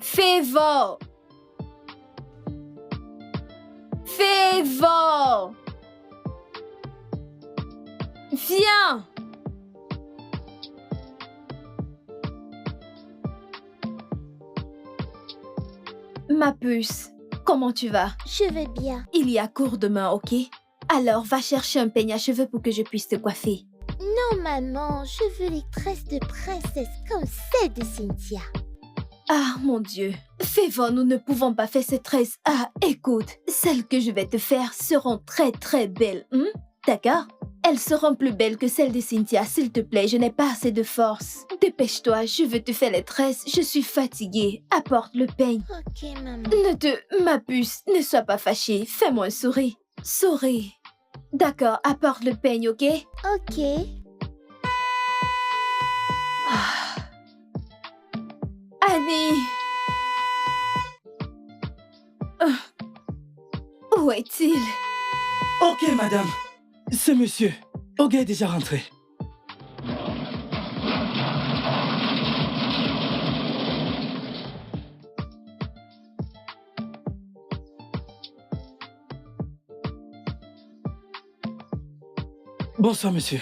Favor! Favor! Viens! Ma puce, comment tu vas? Je vais bien. Il y a cours demain, ok? Alors, va chercher un peigne à cheveux pour que je puisse te coiffer. Non, maman, je veux les tresses de princesse comme celles de Cynthia. Ah, mon Dieu. Favor, nous ne pouvons pas faire ces tresses. Ah, écoute, celles que je vais te faire seront très très belles. D'accord? Elles seront plus belles que celles de Cynthia. S'il te plaît, je n'ai pas assez de force. Dépêche-toi, je veux te faire les tresses. Je suis fatiguée. Apporte le peigne. Ok, maman. Ma puce, ne sois pas fâchée. Fais-moi un sourire. Souris. D'accord, apporte le peigne, ok? Ok. Annie! Où est-il? Ok, madame. C'est monsieur. Oga est déjà rentré. Bonsoir, monsieur.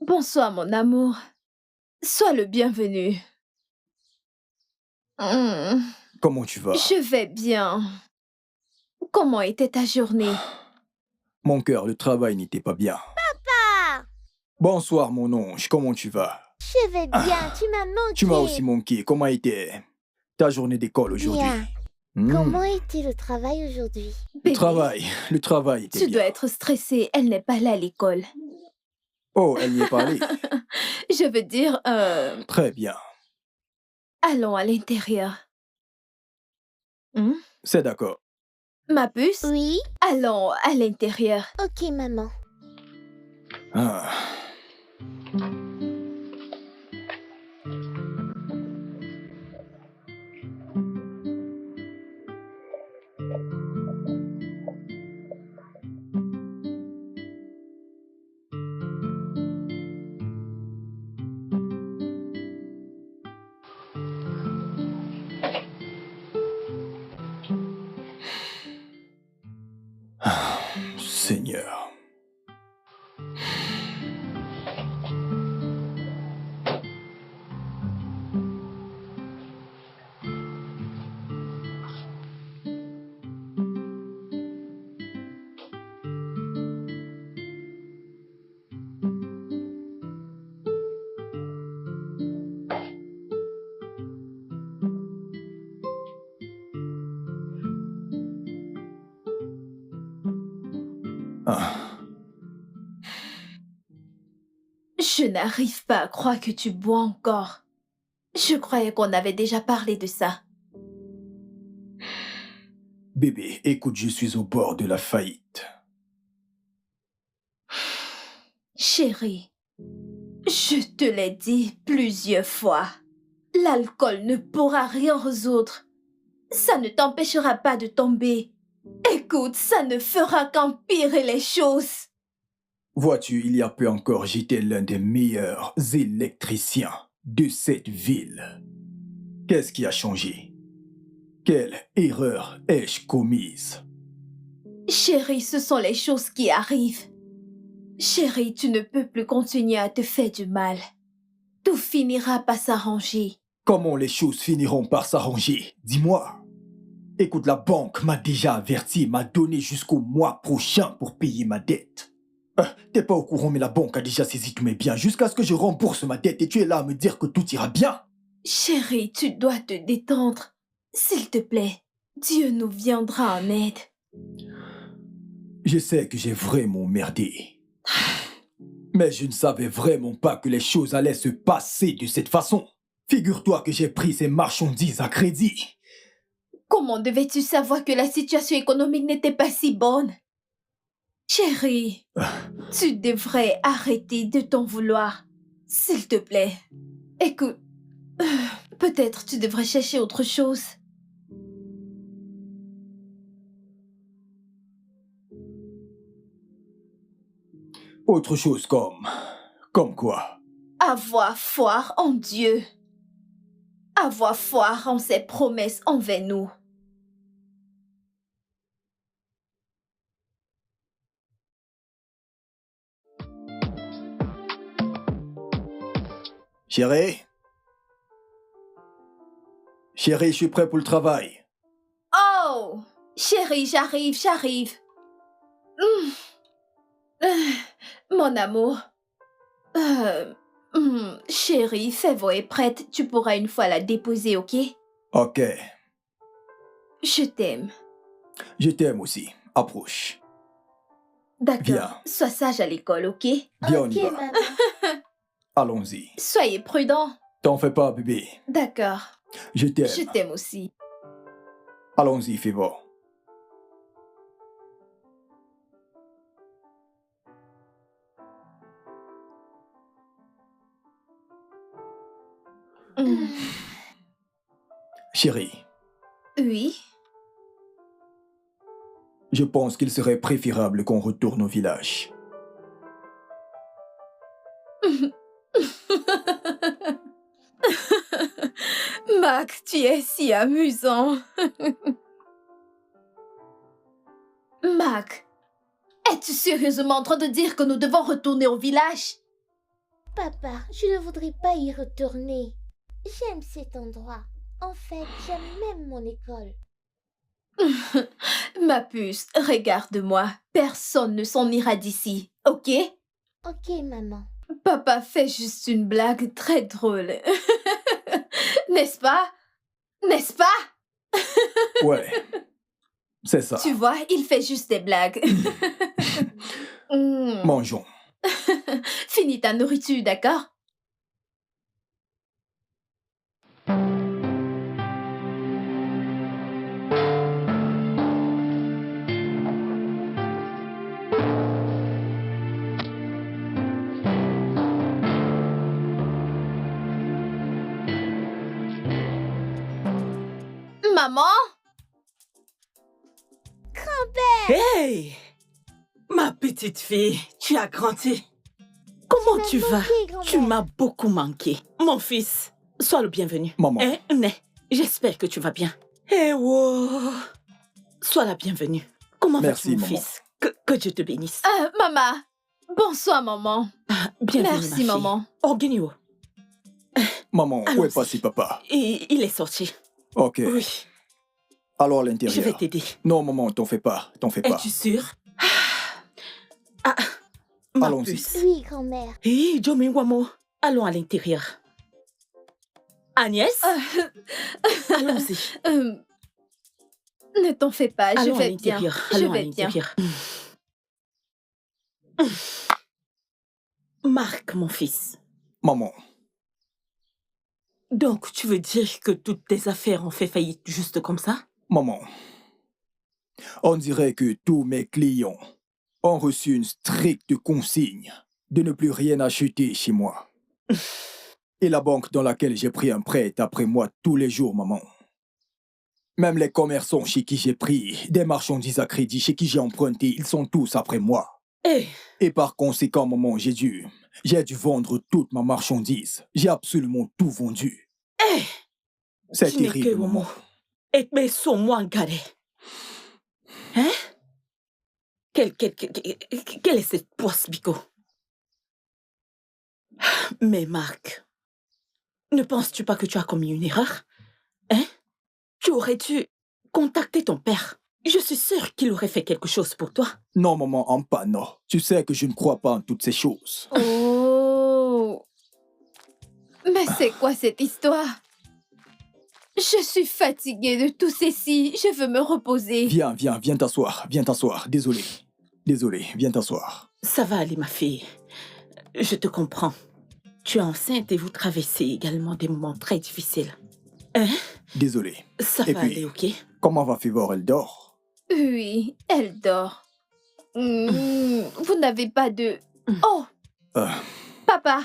Bonsoir, mon amour. Sois le bienvenu. Comment tu vas? Je vais bien. Comment était ta journée? Mon cœur, le travail n'était pas bien. Papa! Bonsoir, mon ange. Comment tu vas? Je vais bien, tu m'as manqué. Tu m'as aussi manqué. Comment était ta journée d'école aujourd'hui? Bien. Comment était le travail aujourd'hui? Le travail était Tu bien. dois être stressée. Elle n'est pas là à l'école. Oh, elle y est parlée. Je veux dire, Très bien. allons à l'intérieur. C'est d'accord. Ma puce? Oui? Allons à l'intérieur. Ok, maman. Ah. Seigneur. Ah. Je n'arrive pas à croire que tu bois encore. Je croyais qu'on avait déjà parlé de ça. Bébé, écoute, je suis au bord de la faillite. Chérie, je te l'ai dit plusieurs fois. L'alcool ne pourra rien résoudre. Ça ne t'empêchera pas de tomber. Écoute, ça ne fera qu'empirer les choses. Vois-tu, il y a peu encore, j'étais l'un des meilleurs électriciens de cette ville. Qu'est-ce qui a changé? Quelle erreur ai-je commise? Chérie, ce sont les choses qui arrivent. Chérie, tu ne peux plus continuer à te faire du mal. Tout finira par s'arranger. Comment les choses finiront par s'arranger? Dis-moi. Écoute, la banque m'a déjà averti, m'a donné jusqu'au mois prochain pour payer ma dette. T'es pas au courant, mais la banque a déjà saisi tous mes biens jusqu'à ce que je rembourse ma dette et tu es là à me dire que tout ira bien. Chérie, tu dois te détendre. S'il te plaît, Dieu nous viendra en aide. Je sais que j'ai vraiment merdé. Mais je ne savais vraiment pas que les choses allaient se passer de cette façon. Figure-toi que j'ai pris ces marchandises à crédit. Comment devais-tu savoir que la situation économique n'était pas si bonne? Chérie, tu devrais arrêter de t'en vouloir. S'il te plaît. Écoute, peut-être tu devrais chercher autre chose. Autre chose comme... Comme quoi? Avoir foi en Dieu. Avoir foi en ses promesses envers nous. Chérie? Chérie, je suis prêt pour le travail. Oh! Chérie, j'arrive. Hum. Mon amour. Chérie, Fèvre est prête. Tu pourras une fois la déposer, ok? Ok. Je t'aime. Je t'aime aussi. Approche. D'accord. Viens. Sois sage à l'école, ok? Viens, on Ok, y va. maman. Allons-y. Soyez prudent. T'en fais pas, bébé. D'accord. Je t'aime. Je t'aime aussi. Allons-y, Févo. Hum. Chérie, Oui? je pense qu'il serait préférable qu'on retourne au village. Max, tu es si amusant. Max, es-tu sérieusement en train de dire que nous devons retourner au village? Papa, je ne voudrais pas y retourner. J'aime cet endroit. En fait, j'aime même mon école. Ma puce, regarde-moi. Personne ne s'en ira d'ici, ok? Ok, maman. Papa fait juste une blague très drôle. N'est-ce pas? N'est-ce pas? Ouais, c'est ça. Tu vois, il fait juste des blagues. Mangeons. Finis ta nourriture, d'accord? Maman? Hey! Ma petite fille, tu as grandi. Comment tu vas? Tu m'as beaucoup manqué. Mon fils, sois le bienvenu. Maman. Né, j'espère que tu vas bien. Eh wow! Sois la bienvenue. Comment vas-tu, Merci, mon maman. fils? Que Dieu te bénisse. Maman. Bonsoir, maman. Bienvenue, ma Merci, fille. maman. Organio. Maman, où Allons-y. est passé papa? Il est sorti. Ok. Oui, Alors à je vais l'intérieur. t'aider. Non, maman, t'en fais pas. T'en fais pas. Es-tu sûre? Ma Allons-y. puce. Oui, grand-mère. Hé, Jomingwamo, allons à l'intérieur. Agnès, allons-y. Ne t'en fais pas, je Allons à vais bien. l'intérieur. Je Allons à vais bien. l'intérieur. Marc, mon fils. Maman, Donc, tu veux dire que toutes tes affaires ont fait faillite juste comme ça? maman. On dirait que tous mes clients ont reçu une stricte consigne de ne plus rien acheter chez moi. Et la banque dans laquelle j'ai pris un prêt est après moi tous les jours, maman. Même les commerçants chez qui j'ai pris des marchandises à crédit, chez qui j'ai emprunté, ils sont tous après moi. Eh, Et par conséquent, maman, j'ai dû vendre toute ma marchandise. J'ai absolument tout vendu. eh, C'est tu n'es terrible, que maman. homo. Et mais son moi en galère. Hein? Quelle est cette poisse, Bico? Mais Marc, ne penses-tu pas que tu as commis une erreur? Hein? Tu aurais dû contacter ton père. Je suis sûre qu'il aurait fait quelque chose pour toi. Non, maman, en pas, non. Tu sais que je ne crois pas en toutes ces choses. Oh. Mais c'est quoi cette histoire? Je suis fatiguée de tout ceci. Je veux me reposer. Viens t'asseoir, viens t'asseoir. Désolé. Désolé, viens t'asseoir. Ça va aller, ma fille. Je te comprends. Tu es enceinte et vous traversez également des moments très difficiles. Hein? Désolé. Ça Et va puis, aller, ok? comment va Fivor? Elle dort? Oui, elle dort. Vous n'avez pas de... Oh, Euh, papa.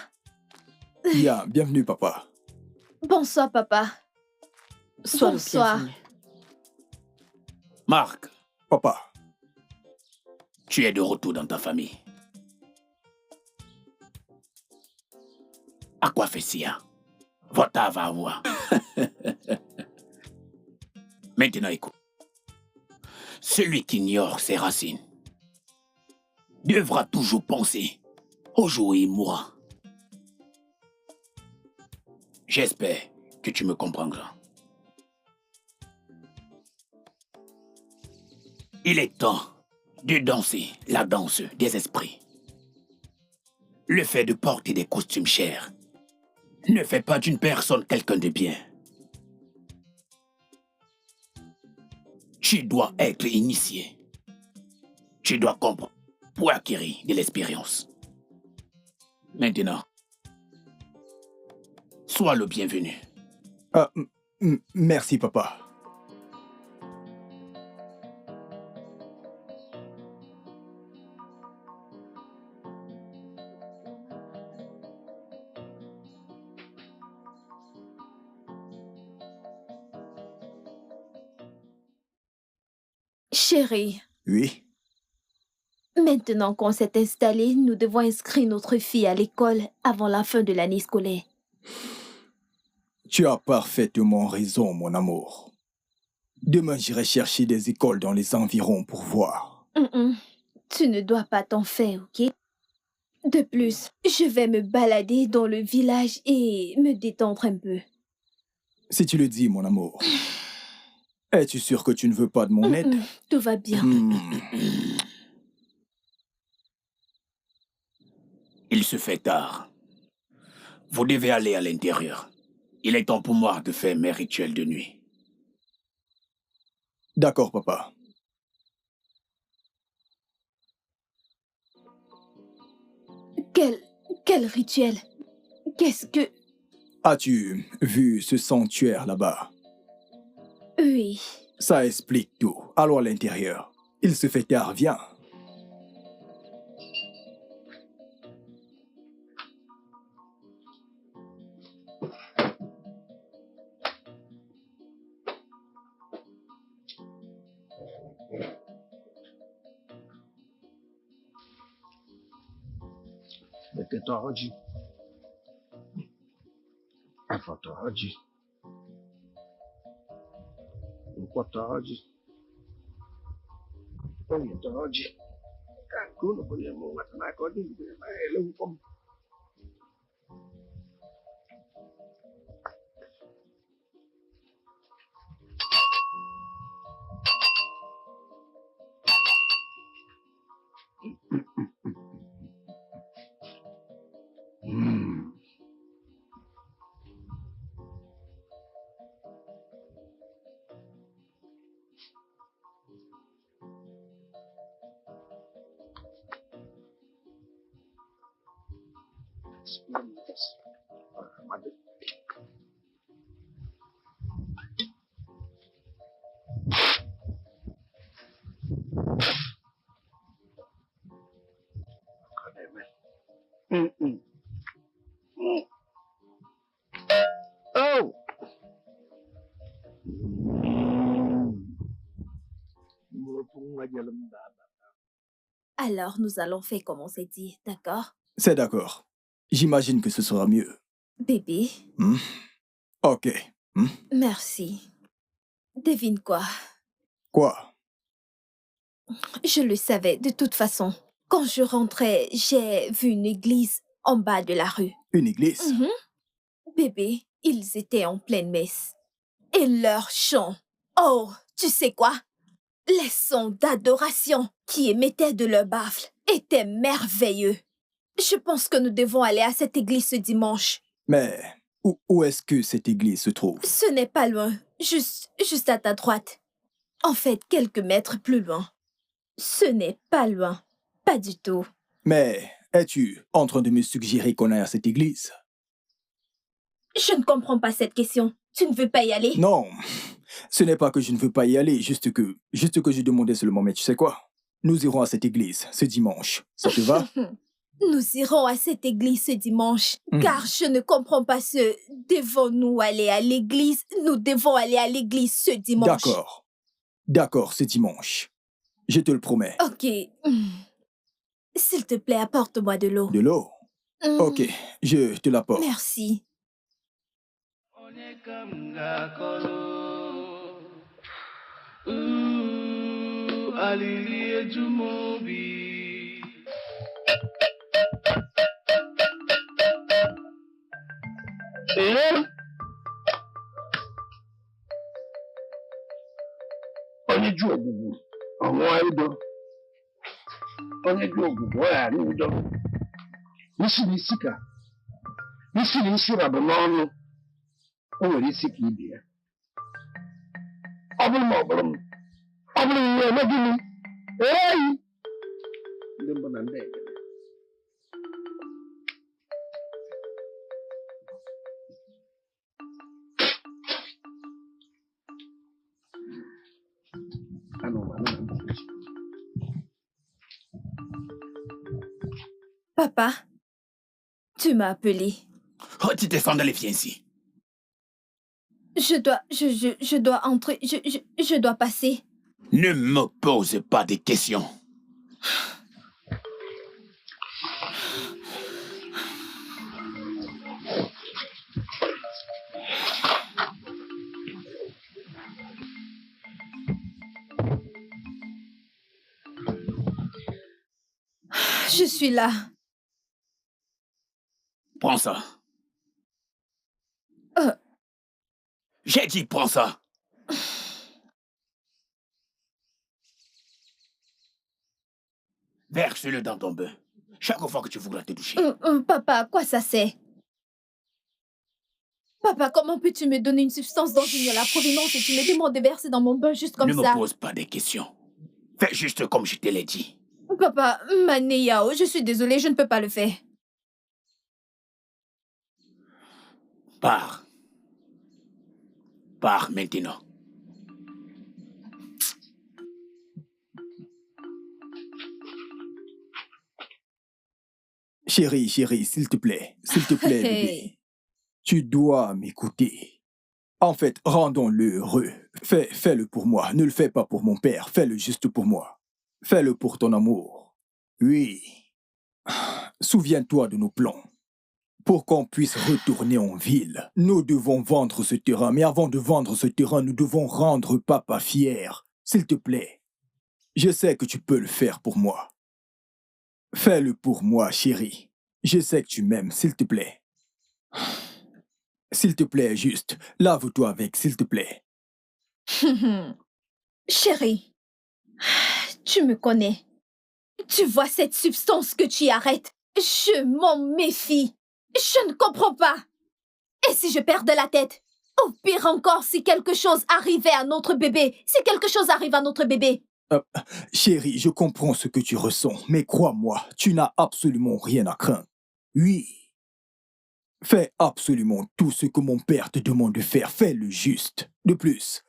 Bien, bienvenue, papa. Bonsoir, papa. Sois Bonsoir. le bienvenu. Marc, Papa, tu es de retour dans ta famille. À quoi fait Sia? Vota va avoir. Maintenant, écoute. Celui qui ignore ses racines devra toujours penser au jour où il mourra. J'espère que tu me comprendras. Il est temps de danser la danse des esprits. Le fait de porter des costumes chers ne fait pas d'une personne quelqu'un de bien. Tu dois être initié. Tu dois comprendre pour acquérir de l'expérience. Maintenant, sois le bienvenu. Merci, papa. Chérie, Oui? maintenant qu'on s'est installé, nous devons inscrire notre fille à l'école avant la fin de l'année scolaire. Tu as parfaitement raison, mon amour. Demain, j'irai chercher des écoles dans les environs pour voir. Tu ne dois pas t'en faire, ok? De plus, je vais me balader dans le village et me détendre un peu. Si tu le dis, mon amour. Es-tu sûr que tu ne veux pas de mon aide? Tout va bien. Il se fait tard. Vous devez aller à l'intérieur. Il est temps pour moi de faire mes rituels de nuit. D'accord, papa. Quel rituel? Qu'est-ce que... As-tu vu ce sanctuaire là-bas? Oui. Ça explique tout. Allons à l'intérieur. Il se fait tard, viens. Beketoroji. Afotoroji. Ukwotoroji. Oyetoroji. Kakuno kwenye munga tanakodi kwenye maele ukom. Oh! Alors, nous allons faire comme on s'est dit, d'accord? C'est d'accord. J'imagine que ce sera mieux. Bébé, Ok. merci. Devine quoi? Quoi? Je le savais, de toute façon. Quand je rentrais, j'ai vu une église en bas de la rue. Une église? Bébé, ils étaient en pleine messe. Et leur chant. Oh, tu sais quoi? Les sons d'adoration qui émettaient de leurs baffles étaient merveilleux. Je pense que nous devons aller à cette église ce dimanche. Mais où est-ce que cette église se trouve? Ce n'est pas loin, juste à ta droite. En fait, quelques mètres plus loin. Ce n'est pas loin. Pas du tout. Mais es-tu en train de me suggérer qu'on aille à cette église? Je ne comprends pas cette question. Tu ne veux pas y aller? Non, ce n'est pas que je ne veux pas y aller, juste que je demandais seulement, mais tu sais quoi? Nous irons à cette église ce dimanche. Ça te va? Nous irons à cette église ce dimanche, Hmm. car je ne comprends pas ce « devons-nous aller à l'église ?» Nous devons aller à l'église ce dimanche. D'accord. D'accord, ce dimanche. Je te le promets. Ok. S'il te plaît, apporte-moi de l'eau. De l'eau? Hmm. Ok, je te l'apporte. Merci. Onye ju ogbugbu ọnwụọ udo. Onye ju ogbugbu ọ ghara udo. Isi na isi ka isi na isi rabụ n'ọnụ. O nwere isi ka ibe ya. Ọ bụrụ na ọ bụrụ m, ọ bụrụ na emeghị m, eyi. Ndị mbụ na ndị ekele. Papa, tu m'as appelé. Oh, tu tes sandales et viens ici. Je dois entrer. Je dois passer. Ne me pose pas de questions. Je suis là. Prends ça. Euh. J'ai dit prends ça. Verse-le dans ton bain. Chaque fois que tu voudras te doucher. Papa, à quoi ça sert? Papa, comment peux-tu me donner une substance dont j'ignore la provenance et tu me demandes de verser dans mon bain juste comme Ne ça? me pose pas de questions. Fais juste comme je te l'ai dit. Papa, Maneyao, je suis désolée, je ne peux pas le faire. Pars. Pars maintenant. Chérie, s'il te plaît, bébé. Tu dois m'écouter. En fait, rendons-le heureux. Fais-le pour moi. Ne le fais pas pour mon père. Fais-le juste pour moi. Fais-le pour ton amour. Oui. Souviens-toi de nos plans. Pour qu'on puisse retourner en ville, nous devons vendre ce terrain. Mais avant de vendre ce terrain, nous devons rendre papa fier. S'il te plaît. Je sais que tu peux le faire pour moi. Fais-le pour moi, chérie. Je sais que tu m'aimes, s'il te plaît. S'il te plaît, juste, lave-toi avec, s'il te plaît. Chérie, tu me connais. Tu vois cette substance que tu arrêtes? Je m'en méfie. Je ne comprends pas. Et si je perds de la tête? Ou pire encore, si quelque chose arrivait à notre bébé? Si quelque chose arrive à notre bébé? Chérie, je comprends ce que tu ressens, mais crois-moi, tu n'as absolument rien à craindre. Oui. Fais absolument tout ce que mon père te demande de faire. Fais le juste. De plus,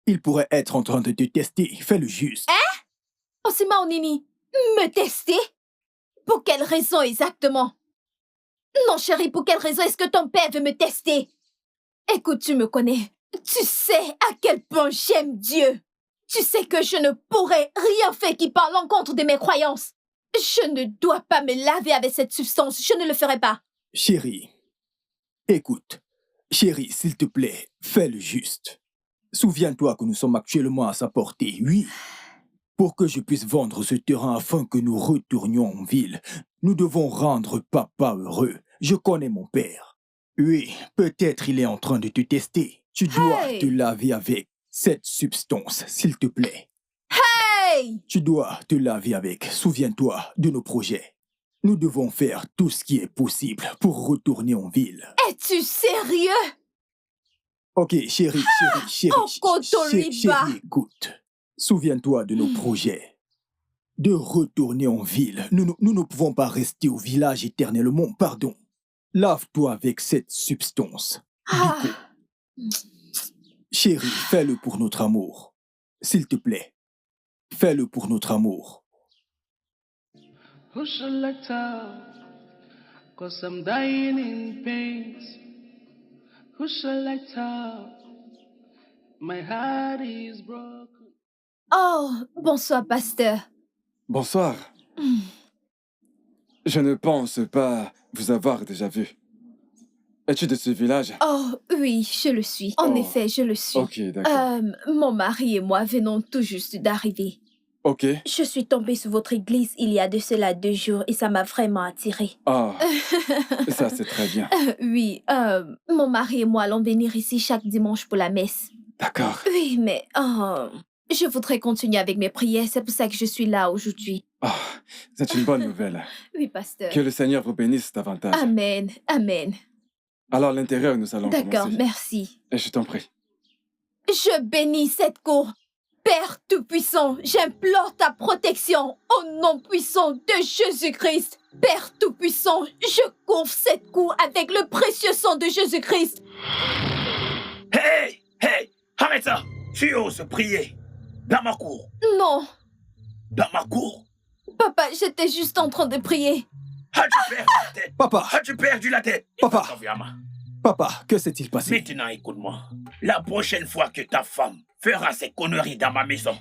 il pourrait être en train de te tester. Fais le juste. Hein? Osima Onini, me tester? Pour quelle raison exactement? Non, chérie, pour quelle raison est-ce que ton père veut me tester? Écoute, tu me connais. Tu sais à quel point j'aime Dieu. Tu sais que je ne pourrais rien faire qui parle en contre de mes croyances. Je ne dois pas me laver avec cette substance. Je ne le ferai pas. Chérie, écoute. Chérie, s'il te plaît, fais le juste. Souviens-toi que nous sommes actuellement à sa portée, oui. Pour que je puisse vendre ce terrain afin que nous retournions en ville, nous devons rendre papa heureux. Je connais mon père. Oui, peut-être il est en train de te tester. Tu dois te laver avec cette substance, s'il te plaît. Hey! Tu dois te laver avec. Souviens-toi de nos projets. Nous devons faire tout ce qui est possible pour retourner en ville. Es-tu sérieux? Ok, chérie, Okotoliba. écoute. Souviens-toi de nos projets. de retourner en ville. Nous ne pouvons pas rester au village éternellement, pardon. Lave-toi avec cette substance. Ah, Chérie, fais-le pour notre amour. S'il te plaît, fais-le pour notre amour. Who shall I tell? 'Cause I'm dying in pain. Who shall I tell? My heart is broken. oh, bonsoir, pasteur. Bonsoir. Je ne pense pas vous avoir déjà vu. Es-tu de ce village? Oh, oui, je le suis. En Oh. effet, je le suis. Ok, d'accord. Mon mari et moi venons tout juste d'arriver. Ok. Je suis tombée sur votre église il y a de cela 2 jours et ça m'a vraiment attirée. Ah, ça c'est très bien. Oui, mon mari et moi allons venir ici chaque dimanche pour la messe. D'accord. Oui, mais je voudrais continuer avec mes prières, c'est pour ça que je suis là aujourd'hui. Ah, c'est une bonne nouvelle. Oui, pasteur. Que le Seigneur vous bénisse davantage. Amen, amen. Alors à l'intérieur, nous allons D'accord, commencer. merci. Et je t'en prie. Je bénis cette cour. Père Tout-Puissant, j'implore ta protection au nom puissant de Jésus-Christ. Père Tout-Puissant, je couvre cette cour avec le précieux sang de Jésus-Christ. Hey! Hey! Arrête ça! Tu oses prier dans ma cour. Non, Dans ma cour. papa, j'étais juste en train de prier. As-tu perdu la tête? Papa, As-tu perdu la tête? Papa. Confiamment. papa, que s'est-il passé? Maintenant, écoute-moi. La prochaine fois que ta femme fera ces conneries dans ma maison,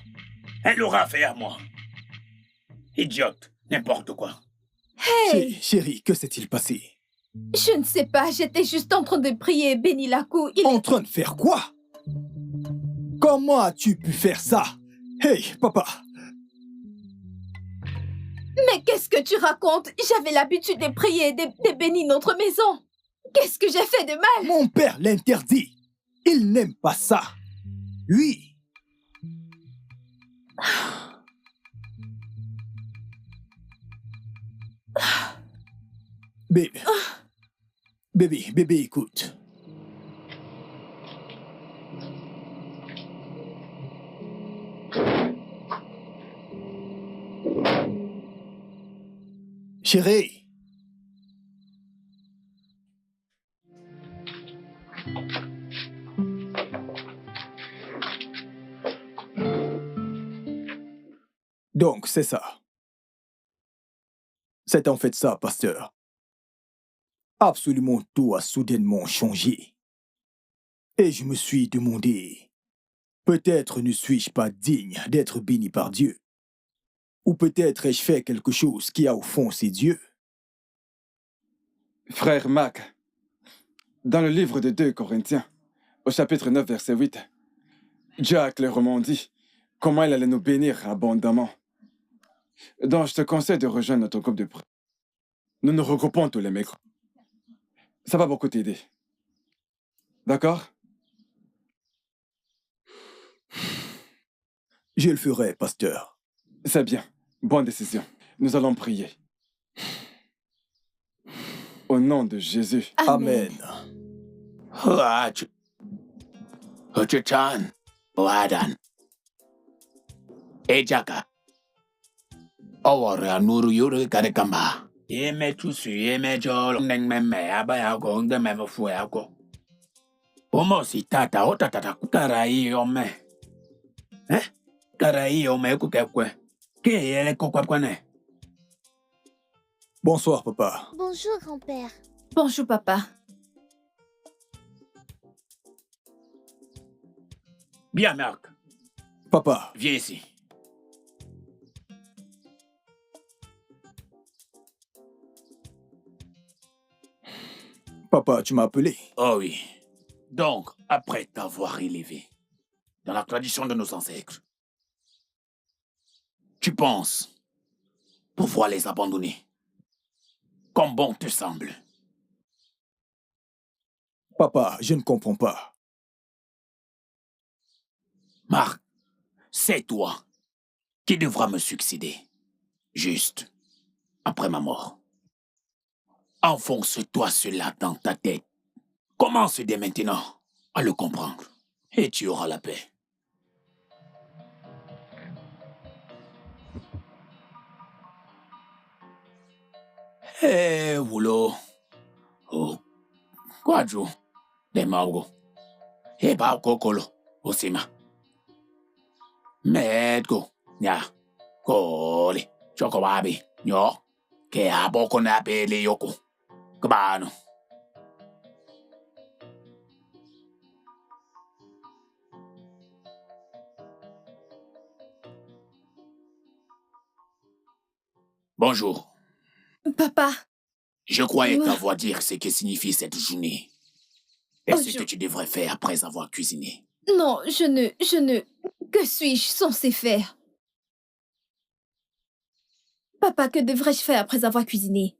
elle aura affaire à moi. Idiote, n'importe quoi. Hey, Chérie, que s'est-il passé? je ne sais pas, j'étais juste en train de prier. Bénis la cour. En train de faire quoi? Comment as-tu pu faire ça? Hey, papa, Mais qu'est-ce que tu racontes? J'avais l'habitude de prier et de bénir notre maison. Qu'est-ce que j'ai fait de mal? mon père l'interdit. Il n'aime pas ça. Oui. Bébé. Bébé, écoute. Chérie. Donc, c'est ça. C'est en fait ça, pasteur. Absolument tout a soudainement changé. Et je me suis demandé, peut-être ne suis-je pas digne d'être béni par Dieu. Ou peut-être ai-je fait quelque chose qui a offensé Dieu. Frère Mac, dans le livre de 2 Corinthiens, au chapitre 9, verset 8, Dieu a clairement dit comment il allait nous bénir abondamment. Donc, je te conseille de rejoindre notre groupe de prière. Nous nous regroupons tous les mercredis. Ça va beaucoup t'aider. D'accord? Je le ferai, pasteur. C'est bien. Bonne décision. Nous allons prier. Au nom de Jésus. Amen. Hochan, Wadan. Ejaka. Awore anuru yuru karekamba. Yeme tusu yeme jolo neng meme abaya go nde meme fue ako. Omo si tata o tata karai ome. Karai ome kukekwe. Ke yele kokwakwane. Bonsoir, papa. Bonjour, grand-père. Bonjour, papa. Bien, Marc. Papa, Viens ici. papa, tu m'as appelé. Oh oui. Donc, après t'avoir élevé, dans la tradition de nos ancêtres, tu penses pouvoir les abandonner comme bon te semble. Papa, je ne comprends pas. Marc, c'est toi qui devras me succéder, juste après ma mort. Enfonce-toi cela dans ta tête. Commence dès maintenant à le comprendre et tu auras la paix. Wulo. Oh, Quadro. De Maugo. Eba Kokolo. Osima. Medgo. Nya. Koli. Chokowabi. Nyo. Ke aboko na pele yoko. Kabano. Bonjour. Papa. Je croyais t'avoir dit ce que signifie cette journée. Et ce que tu devrais faire après avoir cuisiné. Non, je ne... Que suis-je censée faire? Papa, que devrais-je faire après avoir cuisiné?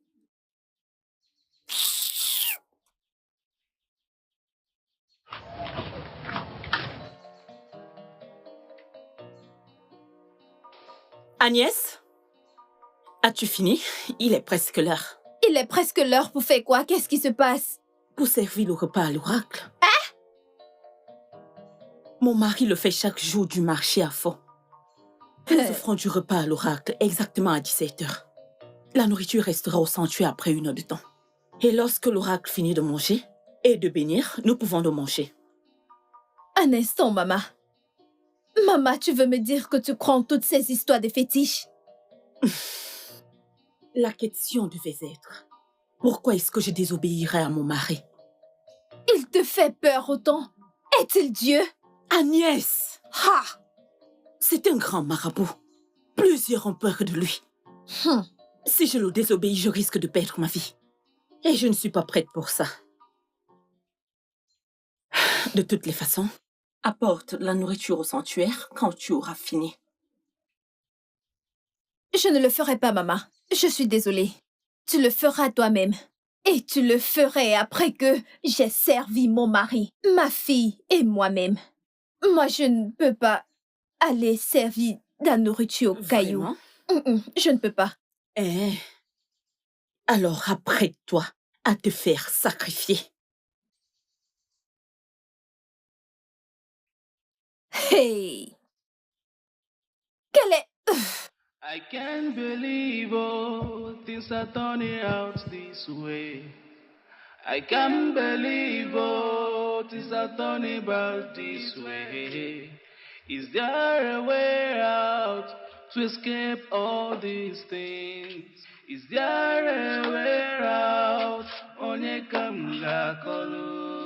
Agnès, as-tu fini? Il est presque l'heure. Il est presque l'heure pour faire quoi? Qu'est-ce qui se passe? Pour servir le repas à l'oracle. Mon mari le fait chaque jour du marché à fond. Nous offrons du repas à l'oracle exactement à 17h. La nourriture restera au sanctuaire après 1 heure de temps. Et lorsque l'oracle finit de manger et de bénir, nous pouvons le manger. Un instant, maman. Maman, tu veux me dire que tu crois en toutes ces histoires de fétiches? La question devait être, pourquoi est-ce que je désobéirais à mon mari? Il te fait peur autant? Est-il Dieu? Agnès! Ha! C'est un grand marabout. Plusieurs ont peur de lui. Si je le désobéis, je risque de perdre ma vie. Et je ne suis pas prête pour ça. De toutes les façons, apporte la nourriture au sanctuaire quand tu auras fini. Je ne le ferai pas, maman. Je suis désolée. Tu le feras toi-même. Et tu le ferais après que j'ai servi mon mari, ma fille et moi-même. Moi, je ne peux pas aller servir de la nourriture au caillou. Je ne peux pas. Alors apprête-toi à te faire sacrifier. Hey! Quelle est... I can't believe all things are turning out this way. I can't believe all things are turning about this way. Is there a way out to escape all these things? Is there a way out? Onye kamga kolu.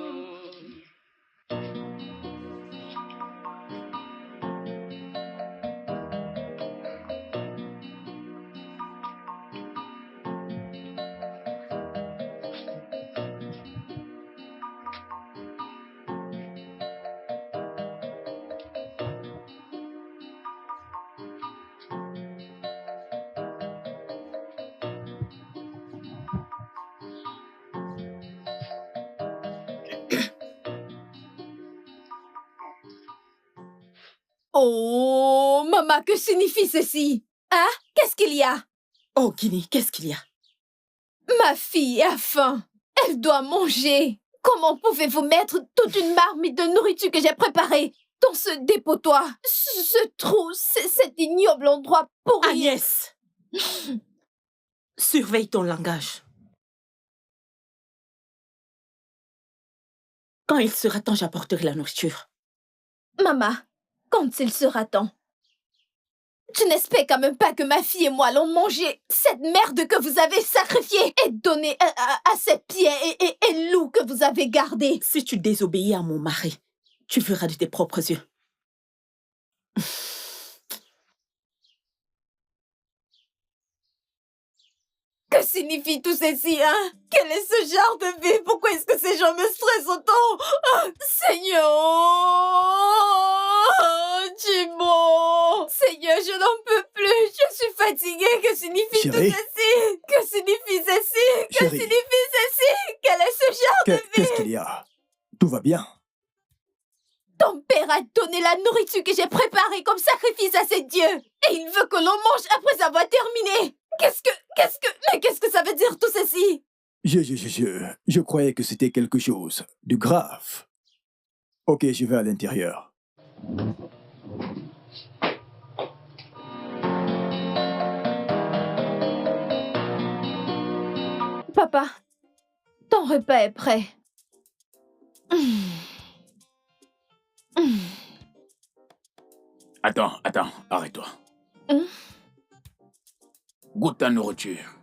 Oh, maman, que signifie ceci? Hein? Qu'est-ce qu'il y a? Oh, Guinée, qu'est-ce qu'il y a? Ma fille a faim. Elle doit manger. Comment pouvez-vous mettre toute une marmite de nourriture que j'ai préparée dans ce dépotoir? Ce trou, cet ignoble endroit pourri. Agnès! Surveille ton langage. Quand il sera temps, j'apporterai la nourriture. Maman, quand il sera temps. Tu n'espères quand même pas que ma fille et moi allons manger cette merde que vous avez sacrifiée et donnée à ces pieds et loups que vous avez gardés. Si tu désobéis à mon mari, tu verras de tes propres yeux. Que signifie tout ceci, hein? Quel est ce genre de vie? Pourquoi est-ce que ces gens me stressent autant? Oh, Seigneur! Jimbo! Seigneur, je n'en peux plus. Je suis fatiguée. Que signifie Chérie? tout ceci? Que signifie ceci? Que Chérie? signifie ceci? Quel est ce genre de vie? Qu'est-ce qu'il y a? Tout va bien? Ton père a donné la nourriture que j'ai préparée comme sacrifice à ses dieux. Et il veut que l'on mange après avoir terminé. Mais qu'est-ce que ça veut dire tout ceci? Je croyais que c'était quelque chose de grave. Ok, je vais à l'intérieur. Papa, ton repas est prêt. Attends, arrête-toi. Goûte ta nourriture.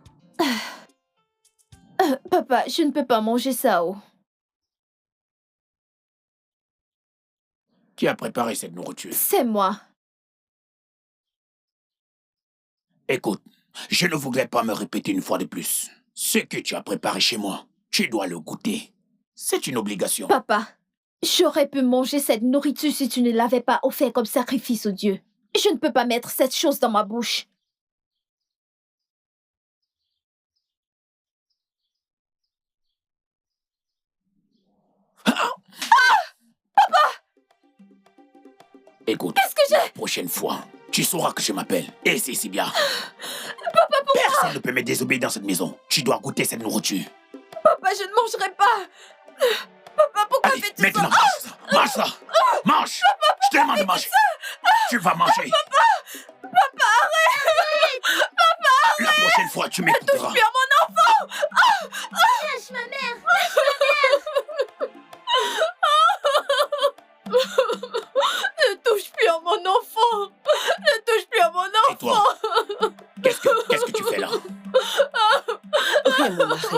Papa, je ne peux pas manger ça, oh. Qui a préparé cette nourriture? C'est moi. Écoute, je ne voudrais pas me répéter une fois de plus. Ce que tu as préparé chez moi, tu dois le goûter. C'est une obligation. Papa, j'aurais pu manger cette nourriture si tu ne l'avais pas offert comme sacrifice au Dieu. Je ne peux pas mettre cette chose dans ma bouche. Écoute, Qu'est-ce que j'ai? la prochaine fois, tu sauras que je m'appelle. Et c'est si bien. Papa, pourquoi? Personne ne peut me désobéir dans cette maison. Tu dois goûter cette nourriture. Papa, je ne mangerai pas. Papa, pourquoi Allez, fais-tu maintenant, ça? mange ça. Mange. Je te demande de manger. Tu vas manger. Papa, arrête. Papa, arrête. La prochaine fois, tu m'écouteras. Ne touche plus à mon enfant. Lâche ma mère. Ne touche plus à mon enfant. Ne touche plus à mon enfant. Et toi? Qu'est-ce que tu fais là? Rien, mon mari.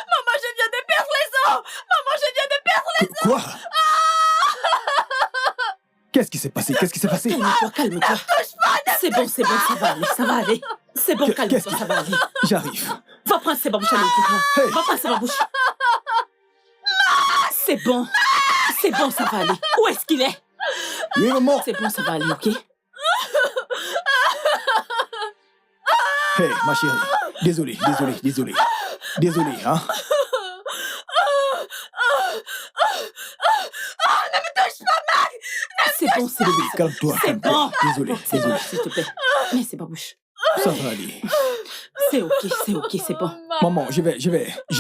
Maman, je viens de perdre les os. Maman, je viens de perdre les os. Quoi? Qu'est-ce qui s'est passé? Calme-toi, calme-toi. C'est bon, ça va aller, C'est bon, calme-toi, ça va aller. J'arrive. Va prendre ces babouches à l'eau. Hey. Va prendre ces babouches. C'est bon, ça va aller. Où est-ce qu'il est? Oui, maman. C'est bon, ça va aller, ok? Hey, ma chérie. Désolé, hein? Ne me touche pas, Mac. C'est bon, c'est bon. Calme-toi. C'est bon. Désolé. C'est bon, s'il te plaît. Mais c'est babouche. Ça va aller. C'est ok, c'est bon. Maman, je vais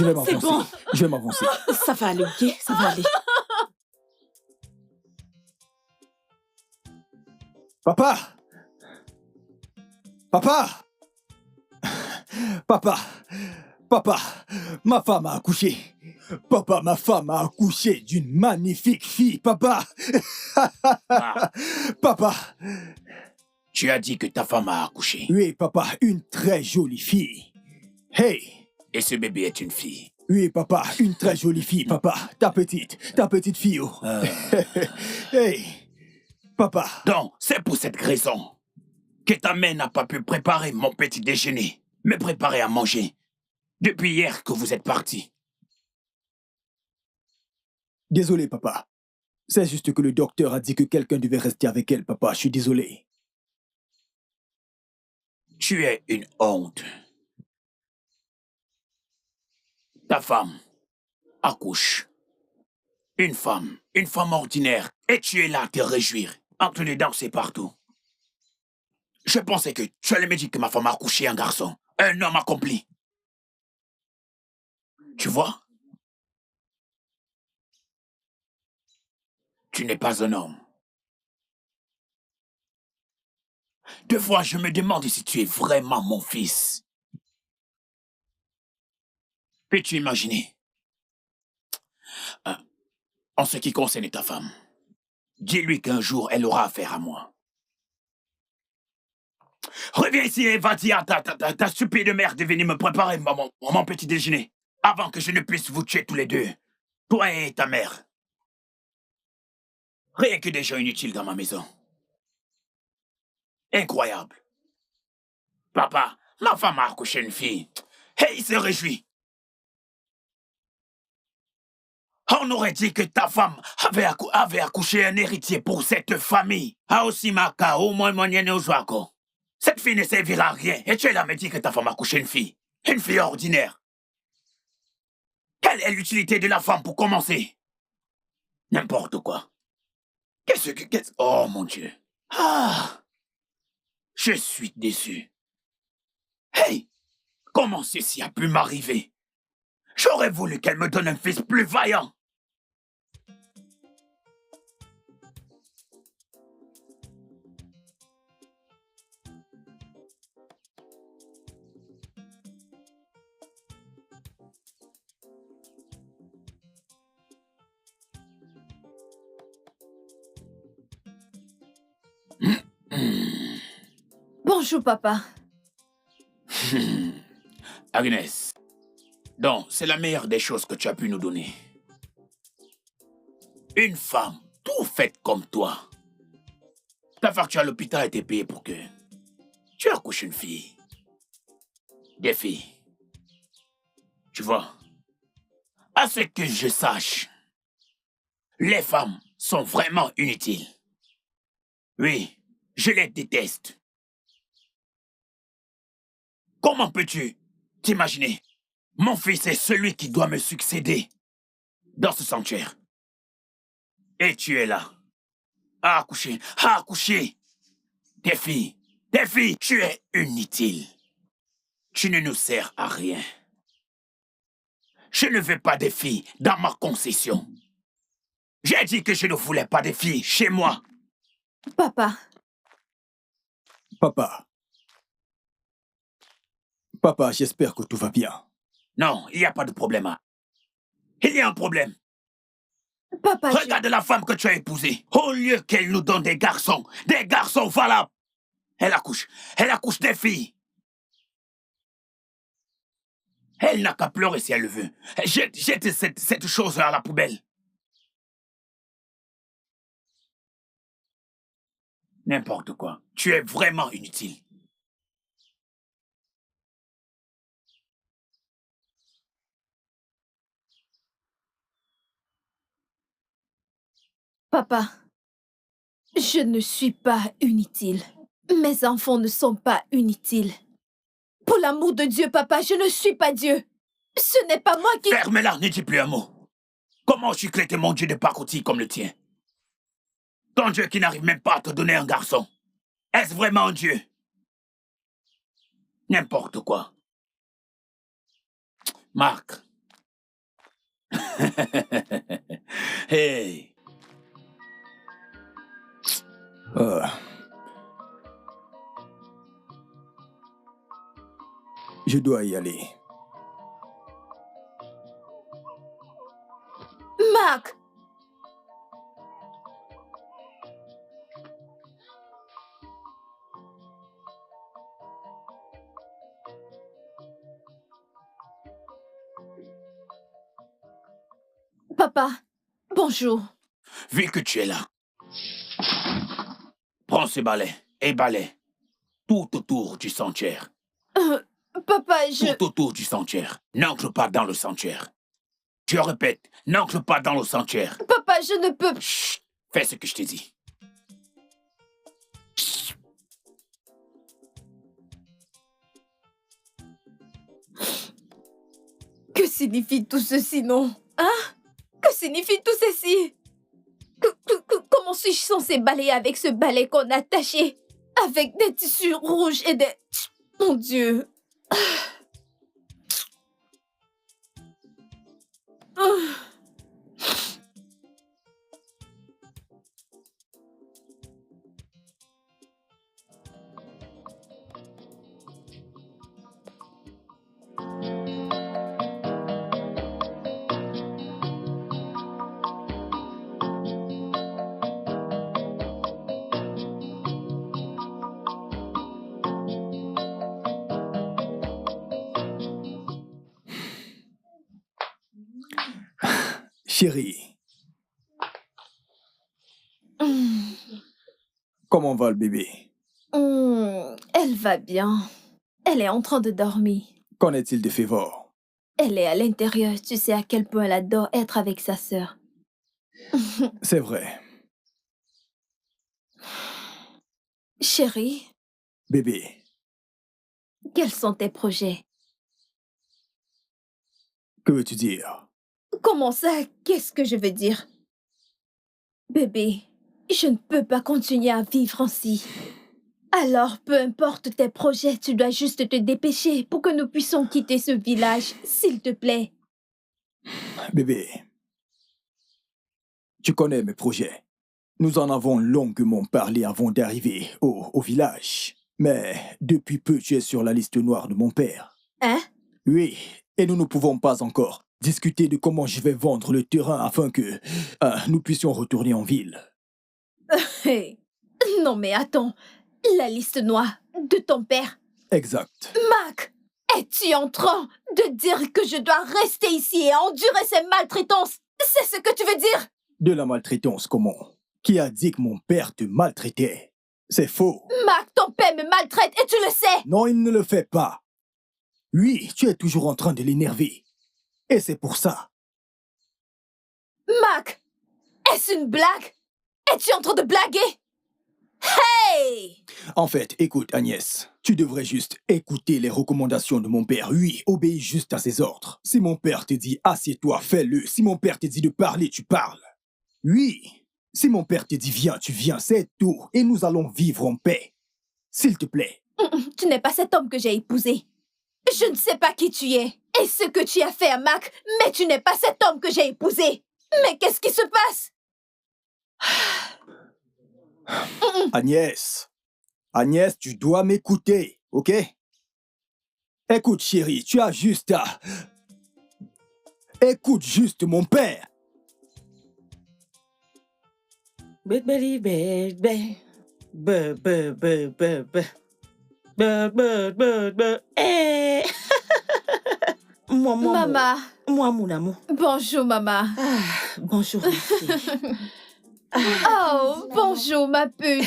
m'avancer. bon. Je vais m'avancer. Ça va aller, ok? Ça va aller. Papa! Ma femme a accouché. Papa, ma femme a accouché d'une magnifique fille, papa. Ah, Papa. tu as dit que ta femme a accouché. Oui, papa, une très jolie fille. Hey. Et ce bébé est une fille. Oui, papa, une très jolie fille, papa. Ta petite fille. Oh. Hey. Papa. Donc, c'est pour cette raison que ta mère n'a pas pu préparer mon petit déjeuner, me préparer à manger, depuis hier que vous êtes partis. Désolé, papa. C'est juste que le docteur a dit que quelqu'un devait rester avec elle, papa. Je suis désolé. Tu es une honte. Ta femme accouche. Une femme ordinaire. Et tu es là à te réjouir, en train de danser partout. Je pensais que tu allais me dire que ma femme a accouché un garçon, un homme accompli. Tu vois? Tu n'es pas un homme. Deux fois, je me demande si tu es vraiment mon fils. Peux-tu imaginer? En ce qui concerne ta femme, dis-lui qu'un jour, elle aura affaire à moi. Reviens ici et va dire à ta stupide mère de venir me préparer mon petit déjeuner, avant que je ne puisse vous tuer tous les deux, toi et ta mère. Rien que des gens inutiles dans ma maison. Incroyable. Papa, ma femme a accouché une fille. Et il se réjouit. On aurait dit que ta femme avait accouché un héritier pour cette famille. Aosimaka, au moins moyen Ojoako. Cette fille ne servira à rien. Et tu es là à me dire que ta femme a accouché une fille. Une fille ordinaire. Quelle est l'utilité de la femme pour commencer? N'importe quoi. Oh mon Dieu. Ah! Je suis déçu. Hey! Comment ceci a pu m'arriver? J'aurais voulu qu'elle me donne un fils plus vaillant. Bonjour, papa. Agnès, donc c'est la meilleure des choses que tu as pu nous donner. Une femme tout faite comme toi. Ta facture à l'hôpital a été payée pour que tu accouches une fille. Des filles. Tu vois, à ce que je sache, les femmes sont vraiment inutiles. Oui, je les déteste. Comment peux-tu t'imaginer? Mon fils est celui qui doit me succéder dans ce sanctuaire. Et tu es là, à accoucher, à accoucher. Des filles, tu es inutile. Tu ne nous sers à rien. Je ne veux pas de filles dans ma concession. J'ai dit que je ne voulais pas de filles chez moi. Papa. Papa, j'espère que tout va bien. Non, il n'y a pas de problème. Il y a un problème. Papa, Regarde la femme que tu as épousée. Au lieu qu'elle nous donne des garçons valables, elle accouche des filles. Elle n'a qu'à pleurer si elle le veut. Jette cette chose à la poubelle. N'importe quoi. Tu es vraiment inutile. Papa, je ne suis pas inutile. Mes enfants ne sont pas inutiles. Pour l'amour de Dieu, papa, je ne suis pas Dieu. Ce n'est pas moi qui... Ferme-la, ne dis plus un mot. Comment chucleter mon Dieu de pacotille comme le tien? Ton Dieu qui n'arrive même pas à te donner un garçon. Est-ce vraiment un Dieu? N'importe quoi. Marc. Hey. Je dois y aller. Marc! Papa, bonjour. Vu que tu es là, prends ce balai et balaie tout autour du sanctuaire. Papa, Tout autour du sanctuaire. N'entre pas dans le sanctuaire. Je répète, n'entre pas dans le sanctuaire. Papa, je ne peux... Chut, fais ce que je t'ai dit. Que signifie tout ceci, non? Hein? Que signifie tout ceci? Comment suis-je censée balayer avec ce balai qu'on a attaché? Avec des tissus rouges et des... Mon Dieu! Chérie, comment va le bébé? Elle va bien. Elle est en train de dormir. Qu'en est-il de Févor? Elle est à l'intérieur. Tu sais à quel point elle adore être avec sa sœur. C'est vrai. Chérie, Bébé, quels sont tes projets? que veux-tu dire? Comment ça? Qu'est-ce que je veux dire? Bébé, je ne peux pas continuer à vivre ainsi. Alors, peu importe tes projets, tu dois juste te dépêcher pour que nous puissions quitter ce village, s'il te plaît. Bébé, tu connais mes projets. Nous en avons longuement parlé avant d'arriver au village. Mais depuis peu, tu es sur la liste noire de mon père. Hein? Oui, et nous ne pouvons pas encore discuter de comment je vais vendre le terrain afin que nous puissions retourner en ville. Hey. Non mais attends, la liste noire de ton père. Exact. Mac, es-tu en train de dire que je dois rester ici et endurer ces maltraitances? C'est ce que tu veux dire? De la maltraitance, comment? Qui a dit que mon père te maltraitait? C'est faux. Mac, ton père me maltraite et tu le sais. Non, il ne le fait pas. Oui, tu es toujours en train de l'énerver. Et c'est pour ça. Mac, est-ce une blague? Es-tu en train de blaguer? Hey! En fait, écoute Agnès, tu devrais juste écouter les recommandations de mon père. Oui, obéis juste à ses ordres. Si mon père te dit assieds-toi, fais-le. Si mon père te dit de parler, tu parles. Oui, si mon père te dit viens, tu viens, c'est tout. Et nous allons vivre en paix. S'il te plaît. Tu n'es pas cet homme que j'ai épousé. Je ne sais pas qui tu es et ce que tu as fait à Mac, mais tu n'es pas cet homme que j'ai épousé. Mais qu'est-ce qui se passe? Agnès, Agnès, tu dois m'écouter, ok? Écoute, chérie, tu as juste à... Écoute juste mon père. Bébé, bébé. Eh. Moi, Maman. Moi, mon amour. Bonjour, maman. Ah, bonjour, ma fille. Oh, bonjour, ma pute.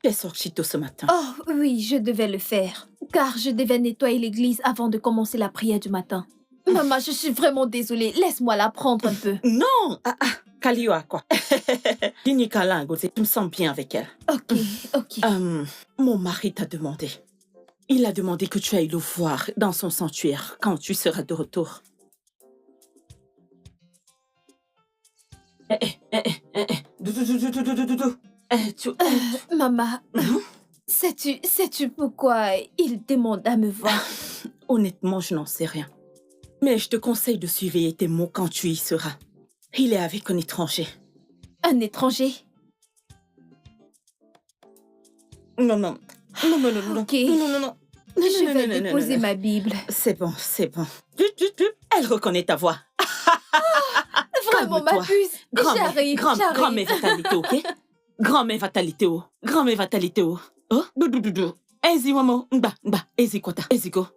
Tu es sortie tôt ce matin. Oh, oui, je devais le faire, car je devais nettoyer l'église avant de commencer la prière du matin. Maman, je suis vraiment désolée. Laisse-moi la prendre un peu. Non! Kalioa, quoi. Dini Kalango, tu me sens bien avec elle. Ok. Mon mari t'a demandé. Il a demandé que tu ailles le voir dans son sanctuaire quand tu seras de retour. Maman, sais-tu pourquoi il demande à me voir? Honnêtement, je n'en sais rien. Mais je te conseille de surveiller tes mots quand tu y seras. Il est avec un étranger. Un étranger? Non. Ok. Je vais déposer ma Bible. C'est bon. Elle reconnaît ta voix. Vraiment, ma puce. J'arrive. Grand-mère fatalité, ok? Grand-mère fatalité, oh. Ezi wamo, ezi kwata, ezi go.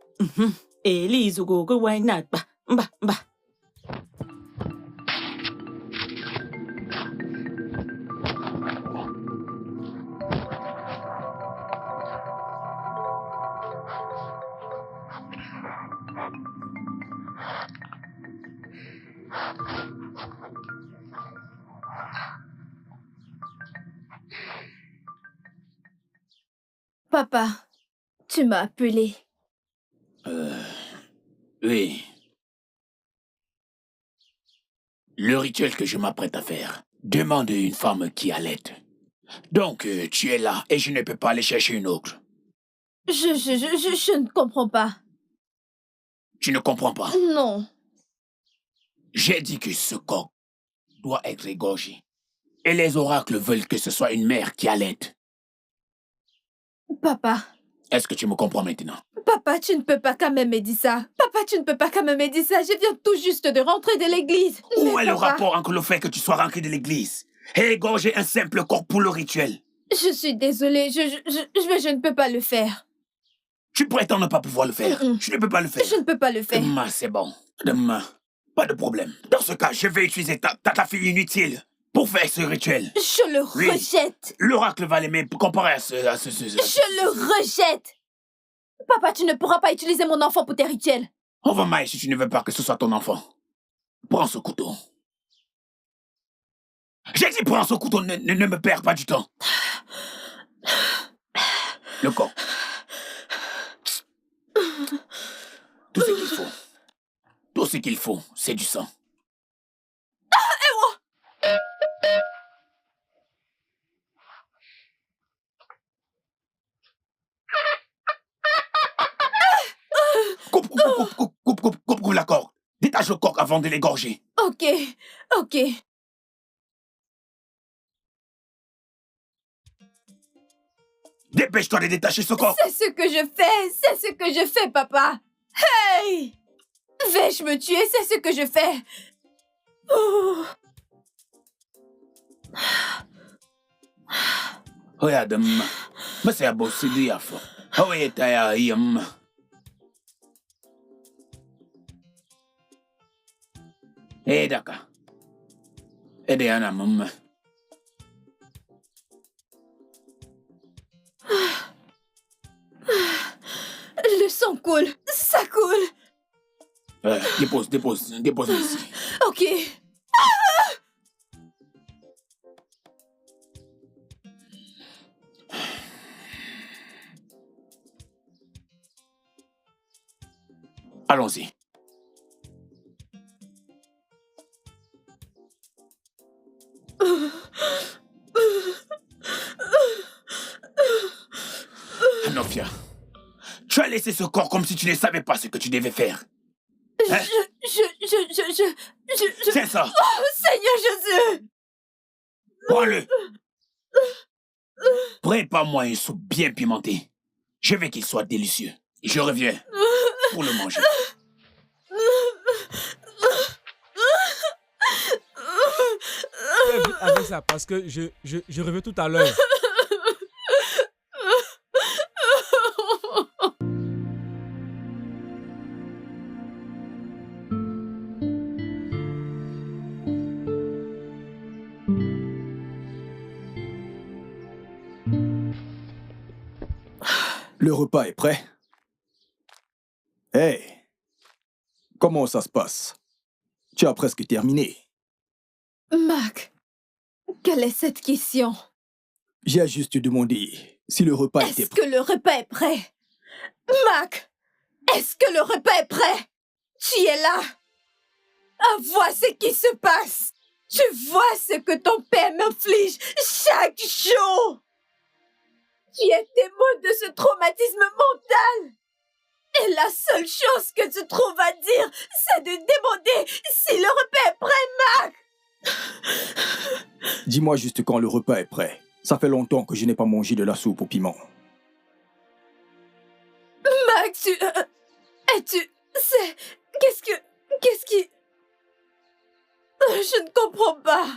Elizu go why not, ba. Papa, tu m'as appelé. Oui. Le rituel que je m'apprête à faire demande une femme qui allait. Donc, tu es là et je ne peux pas aller chercher une autre. Je ne comprends pas. Tu ne comprends pas? Non. J'ai dit que ce coq doit être égorgé. Et les oracles veulent que ce soit une mère qui allait. Papa. Est-ce que tu me comprends maintenant? Papa, tu ne peux pas quand même me dire ça. Je viens tout juste de rentrer de l'église. Où est le rapport entre le fait que tu sois rentré de l'église et égorger un simple corps pour le rituel? Je suis désolée, je ne peux pas le faire. Tu prétends ne pas pouvoir le faire. Tu ne peux pas le faire. Je ne peux pas le faire. Demain, c'est bon. Demain, pas de problème. Dans ce cas, je vais utiliser ta fille inutile pour faire ce rituel. Je le rejette. L'oracle va l'aimer comparé à ce... Je le rejette. Papa, tu ne pourras pas utiliser mon enfant pour tes rituels. On va mailler si tu ne veux pas que ce soit ton enfant. Prends ce couteau. J'ai dit prends ce couteau, ne me perds pas du temps. Le corps. Tout ce qu'il faut, c'est du sang. Détache le coq avant de l'égorger. Ok, ok. Dépêche-toi de détacher ce coq. C'est ce que je fais, papa. Hey! Vais-je me tuer, c'est ce que je fais. Oh. Regarde, mais c'est à bosser du yafo. Oh, et t'as yam. Eh, d'accord. Eh, Diana, maman. Le sang coule, ça coule. Dépose ici. Ok. Allons-y. Anofia, tu as laissé ce corps comme si tu ne savais pas ce que tu devais faire. Hein? C'est ça. Oh, Seigneur Jésus! Prends-le. Prépare-moi une soupe bien pimentée. Je veux qu'il soit délicieux. Je reviens pour le manger. Fais vite avec ça parce que je reviens tout à l'heure. Le repas est prêt? Hey, comment ça se passe? Tu as presque terminé. Mac, quelle est cette question? J'ai juste demandé si le repas était Est-ce prêt. que le repas est prêt? Mac, est-ce que le repas est prêt? Tu es là. Ah, vois ce qui se passe. Tu vois ce que ton père m'inflige chaque jour. Tu es témoin de ce traumatisme mental. Et la seule chose que tu trouves à dire, c'est de demander si le repas est prêt, Mac. Dis-moi juste quand le repas est prêt. Ça fait longtemps que je n'ai pas mangé de la soupe au piment. Mac, c'est... Qu'est-ce qui... Je ne comprends pas.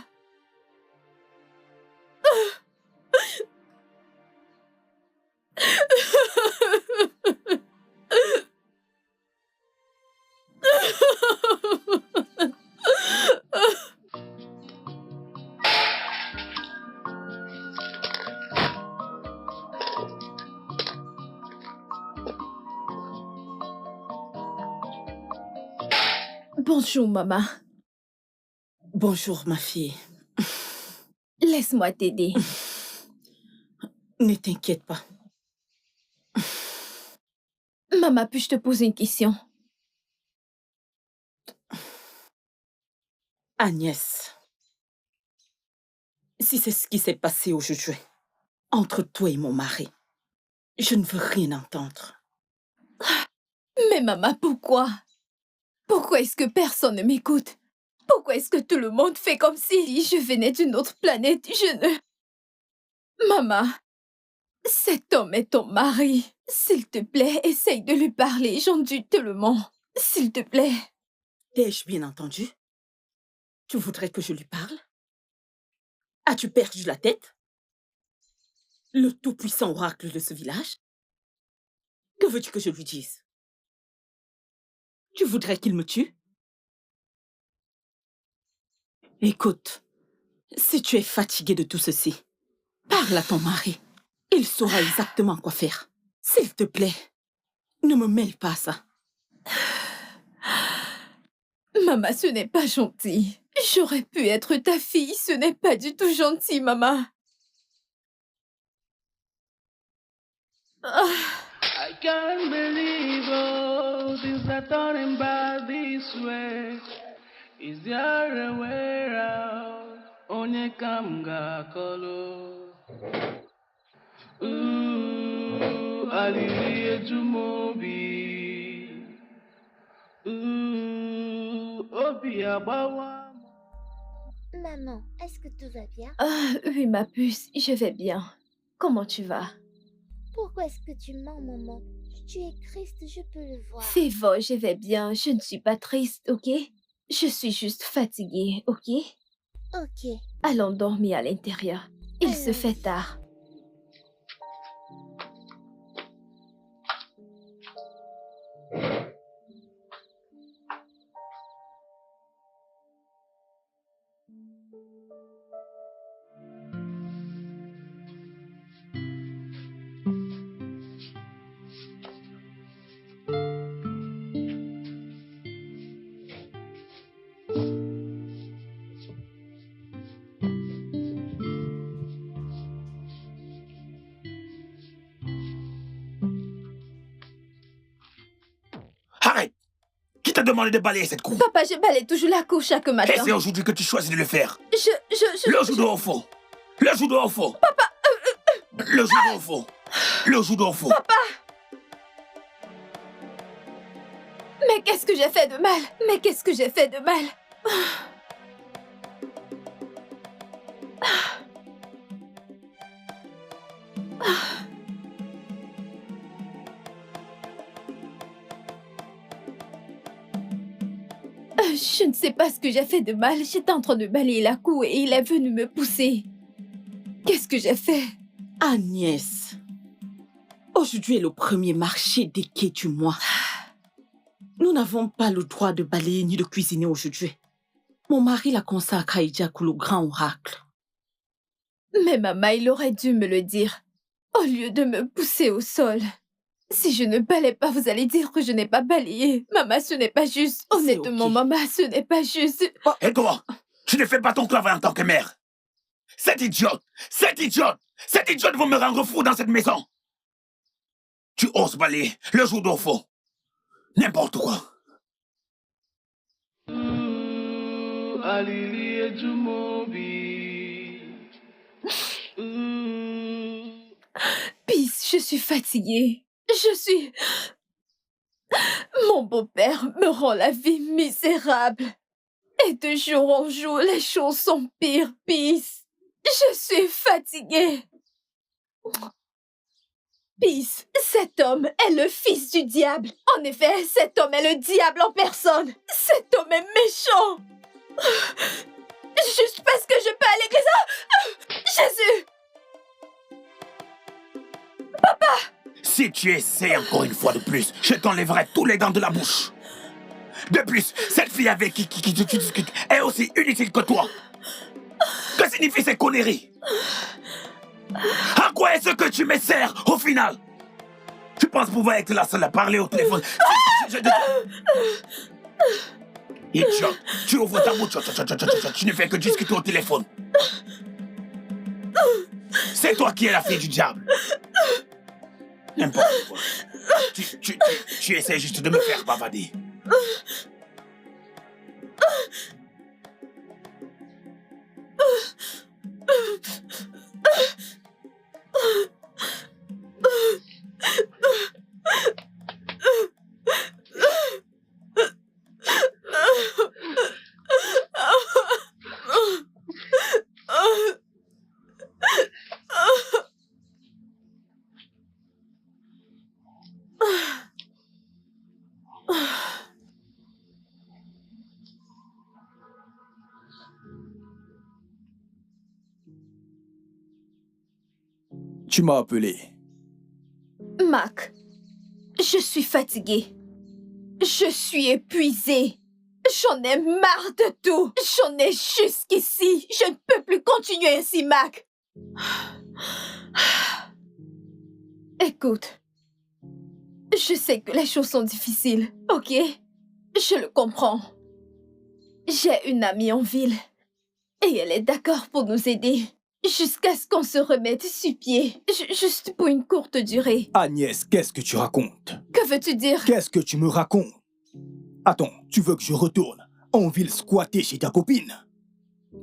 Bonjour, maman. Bonjour, ma fille. Laisse-moi t'aider. Ne t'inquiète pas. Maman, puis-je te poser une question? Agnès, si c'est ce qui s'est passé aujourd'hui, entre toi et mon mari, je ne veux rien entendre. Mais maman, pourquoi? Pourquoi est-ce que personne ne m'écoute? Pourquoi est-ce que tout le monde fait comme si je venais d'une autre planète? Je ne... Maman, cet homme est ton mari. S'il te plaît, essaye de lui parler gentiment. S'il te plaît. T'ai-je bien entendu? Tu voudrais que je lui parle? As-tu perdu la tête? Le tout-puissant oracle de ce village? Que veux-tu que je lui dise? Tu voudrais qu'il me tue? Écoute, si tu es fatigué de tout ceci, parle à ton mari. Il saura exactement quoi faire. S'il te plaît, ne me mêle pas à ça. Maman, ce n'est pas gentil. J'aurais pu être ta fille. Ce n'est pas du tout gentil, maman. I can't believe all things are turning bad this way. Is there a way out? Onye kamga kolo. Ooh, alili ejumobi. Ooh, Maman, est-ce que tout va bien? Ah, oui, ma puce, je vais bien. Comment tu vas? Pourquoi est-ce que tu mens, maman? Tu es triste, je peux le voir. Févo, je vais bien. Je ne suis pas triste, ok? Je suis juste fatiguée, ok? Ok. Allons dormir à l'intérieur. Il se Allons. fait tard. Arrête! Qui t'a demandé de balayer cette cour? Papa, je balaye toujours la cour chaque Et matin. c'est aujourd'hui que tu choisis de le faire. Je... Le judo au fond. Le judo au fond. Papa. Le judo au fond. Le judo au fond. Papa! Mais qu'est-ce que j'ai fait de mal? Mais qu'est-ce que j'ai fait de mal? Je ne sais pas ce que j'ai fait de mal. J'étais en train de balayer la cour et il est venu me pousser. Qu'est-ce que j'ai fait? Agnès, aujourd'hui est le premier marché des quais du mois. Nous n'avons pas le droit de balayer ni de cuisiner aujourd'hui. Mon mari l'a consacré à Ijaku, le grand oracle. Mais maman, il aurait dû me le dire, au lieu de me pousser au sol. Si je ne balaye pas, vous allez dire que je n'ai pas balayé. Maman, ce n'est pas juste. Honnêtement, ok. maman, ce n'est pas juste. Et toi, tu ne fais pas ton travail en tant que mère. Cette idiote vont me rendre fou dans cette maison. Tu oses balayer le judo au fond. N'importe quoi. Peace, je suis fatiguée. Mon beau-père me rend la vie misérable. Et de jour en jour, les choses sont pires, Peace. Je suis fatiguée. Peace, cet homme est le fils du diable. En effet, cet homme est le diable en personne. Cet homme est méchant. Juste parce que je peux à l'église. Ah! Jésus! Papa! Si tu essaies encore une fois de plus, je t'enlèverai tous les dents de la bouche. De plus, cette fille avec qui tu discutes est aussi inutile que toi. Que signifient ces conneries? À quoi est-ce que tu me sers au final? Tu penses pouvoir être la seule à parler au téléphone? Idiot, tu ouvres ta bouche, tu ne fais que discuter au téléphone. C'est toi qui es la fille du diable. N'importe quoi. Tu essaies juste de me faire bavader. Tu m'as appelé. Mac, je suis fatiguée. Je suis épuisée. J'en ai marre de tout. J'en ai jusqu'ici. Je ne peux plus continuer ainsi, Mac. Écoute, je sais que les choses sont difficiles, ok? Je le comprends. J'ai une amie en ville et elle est d'accord pour nous aider. Jusqu'à ce qu'on se remette sur pied. Juste pour une courte durée. Agnès, qu'est-ce que tu racontes? Que veux-tu dire? Qu'est-ce que tu me racontes? Attends, tu veux que je retourne en ville squatter chez ta copine?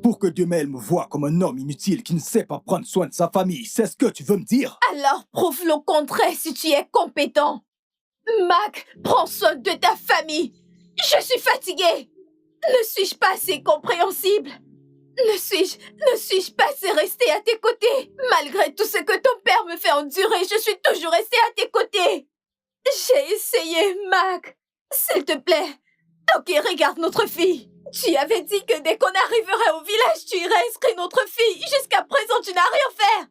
Pour que demain elle me voie comme un homme inutile qui ne sait pas prendre soin de sa famille, c'est ce que tu veux me dire? Alors prouve le contraire si tu es compétent. Mac, prends soin de ta famille. Je suis fatiguée. Ne suis-je pas assez compréhensible? Ne suis-je pas assez restée à tes côtés? Malgré tout ce que ton père me fait endurer, je suis toujours restée à tes côtés. J'ai essayé, Mac. S'il te plaît. Ok, regarde notre fille. Tu avais dit que dès qu'on arriverait au village, tu irais inscrire notre fille. Jusqu'à présent, tu n'as rien fait.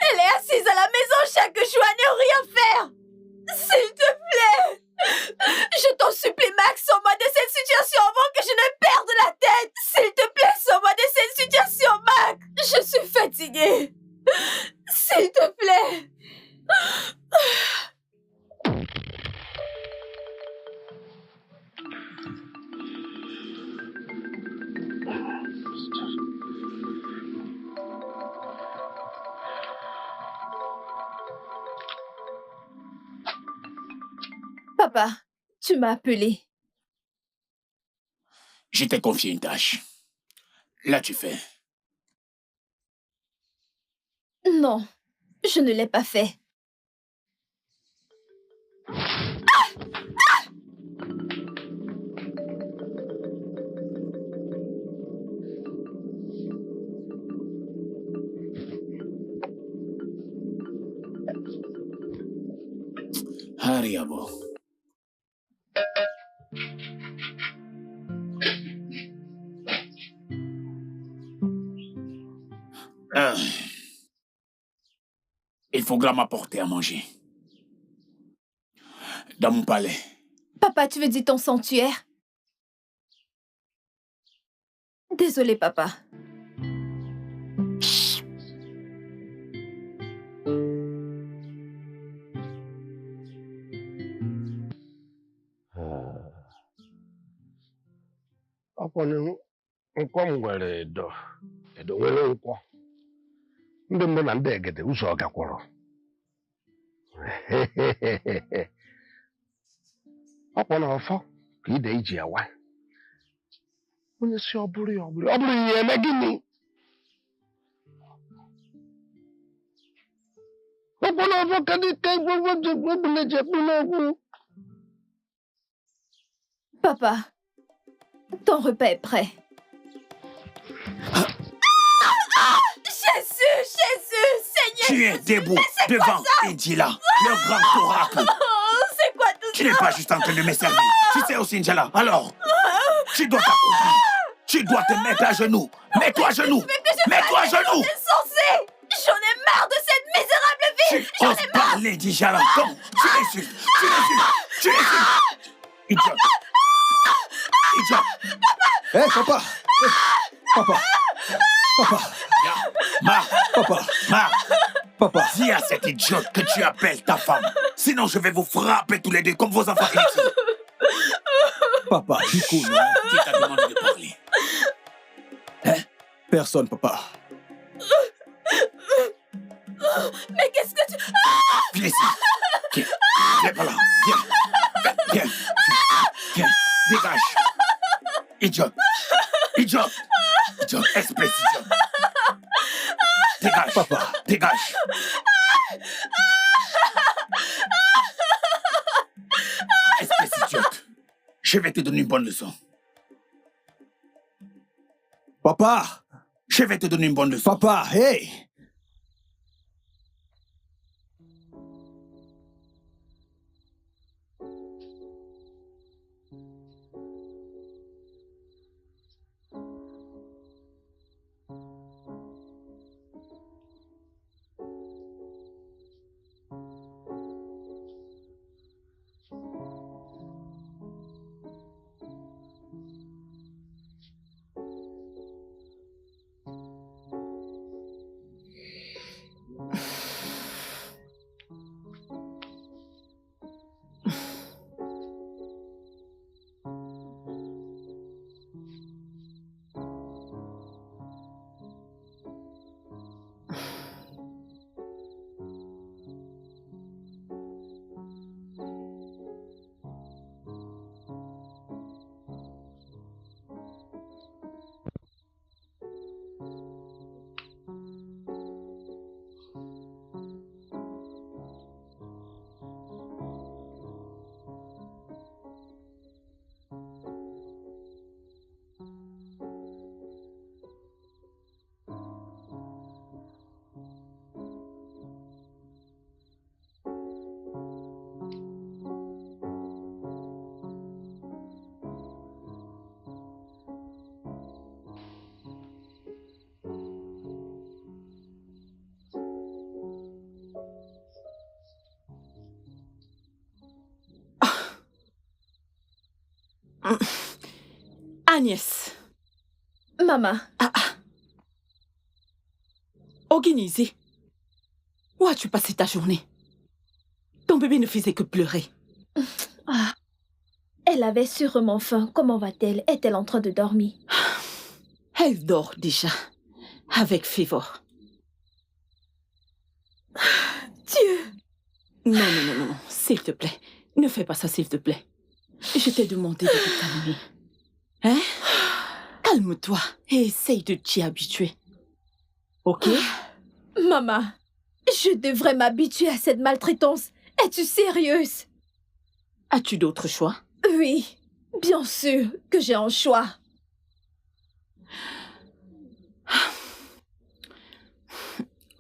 Elle est assise à la maison chaque jour à ne rien faire. S'il te plaît. Je t'en supplie, Max, sors-moi de cette situation avant que je ne perde la tête. S'il te plaît, sors-moi de cette situation, Max. Je suis fatiguée. S'il te plaît. Papa, tu m'as appelé. Je t'ai confié une tâche. L'as-tu fait? Non, je ne l'ai pas fait. Ariabo. Il faudra m'apporter à manger. Dans mon palais. Papa, tu veux dire ton sanctuaire? Désolé, papa. Nkwọ m nwere edo nwere nkwọ. Ndị mbụ na ndị egede ụzọ ọ gakwọrọ. Ọkwọ na ọfọ ka ide iji awa. Onye si ọ bụrụ ihe eme gịnị? Ọkwọ na ọfọ ka dị ka egbule ji ekpu n'okwu. Papa, ton repas est prêt. Jésus, Seigneur! Tu es debout devant Injila, le grand oracle. C'est quoi tout ça? Tu n'es pas juste en train de me servir. Tu sais aussi, Injala. Alors, tu dois t'accomplir. Tu dois te mettre à genoux. Mets-toi à genoux. Mets-toi à genoux. J'en ai marre de cette misérable vie. Tu oses parler d'Injala. Donc, tu l'insultes. Idiot. Hé, papa! Papa! Papa! Dis à cette idiote que tu appelles ta femme. Sinon, je vais vous frapper tous les deux comme vos enfants ici. Papa, du coup, non? Qui t'a demandé de parler? Hein? Personne, papa. Mais qu'est-ce que tu... Viens ici. Viens par là. Viens. Dégage. Idiot. Espèce idiot. Dégage. Papa. Dégage. Espèce idiote. Je vais te donner une bonne leçon. Papa! Je vais te donner une bonne leçon. Papa, hey! Agnès. Maman, Oginizi, où as-tu passé ta journée? Ton bébé ne faisait que pleurer. elle avait sûrement faim. Comment va-t-elle? Est-elle en train de dormir? Elle dort déjà, avec Fivor. Dieu! Non, s'il te plaît. Ne fais pas ça, s'il te plaît. Je t'ai demandé de te calmer. Hein? Calme-toi et essaye de t'y habituer. Ok? Maman, je devrais m'habituer à cette maltraitance. Es-tu sérieuse? As-tu d'autres choix? Oui, bien sûr que j'ai un choix.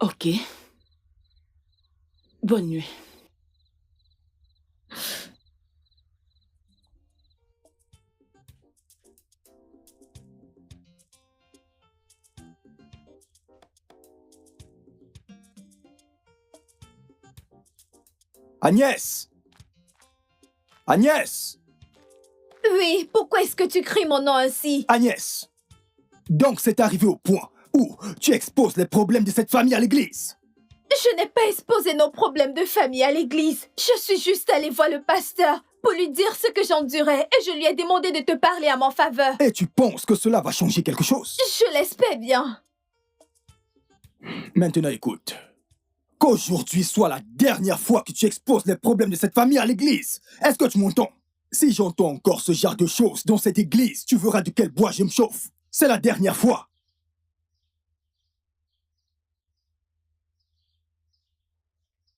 Ok. Bonne nuit. Agnès! Agnès! Oui, pourquoi est-ce que tu cries mon nom ainsi? Agnès! Donc c'est arrivé au point où tu exposes les problèmes de cette famille à l'église. Je n'ai pas exposé nos problèmes de famille à l'église. Je suis juste allée voir le pasteur pour lui dire ce que j'endurais et je lui ai demandé de te parler à mon faveur. Et tu penses que cela va changer quelque chose? Je l'espère bien. Maintenant écoute. Qu'aujourd'hui soit la dernière fois que tu exposes les problèmes de cette famille à l'église. Est-ce que tu m'entends? Si j'entends encore ce genre de choses dans cette église, tu verras de quel bois je me chauffe. C'est la dernière fois.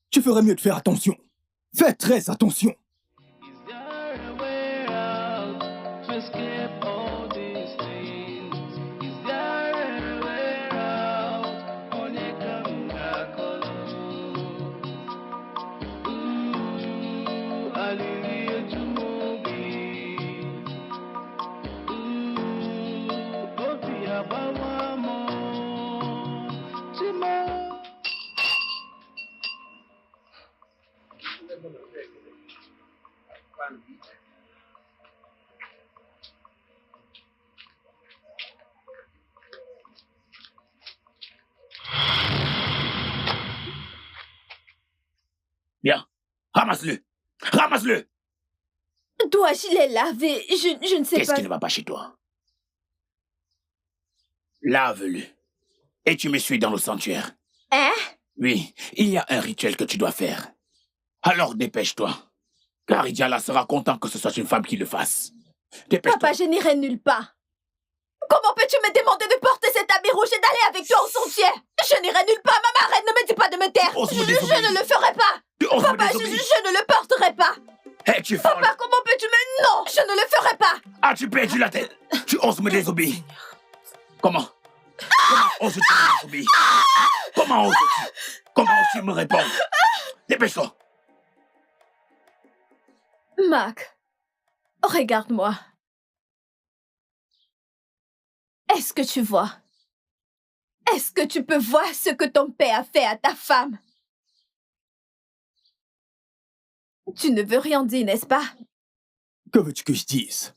Tu ferais mieux de faire attention. Fais très attention. Is there a way out to escape all these things? Is there a way out? Only come back alone. Ooh, hallelujah to Mobi. Ooh, Obi Abawamo. Tima. Bien. Ramasse-le. Ramasse-le. Dois-je les laver? Je ne sais Qu'est-ce pas. qui ne va pas chez toi? Lave-le. Et tu me suis dans le sanctuaire. Hein? Oui, il y a un rituel que tu dois faire. Alors dépêche-toi. Car Idiala sera content que ce soit une femme qui le fasse. Dépêche-toi. Papa, je n'irai nulle part. Comment peux-tu me demander de porter cet habit rouge et d'aller avec toi au sentier? Je n'irai nulle part, maman, arrête, ne me dis pas de me taire. oses me Je désobéir. ne le ferai pas. Tu oses me Papa, je désobéir. ne le porterai pas. Hé, tu fais... Papa, comment peux-tu me... Non, je ne le ferai pas. As-tu perdu la tête? Tu oses me désobéir. Comment? Comment oses-tu me désobéir? Comment oses-tu? Comment oses-tu me répondre? Dépêche-toi. Mac, regarde-moi. Est-ce que tu vois? Est-ce que tu peux voir ce que ton père a fait à ta femme? Tu ne veux rien dire, n'est-ce pas? Que veux-tu que je dise?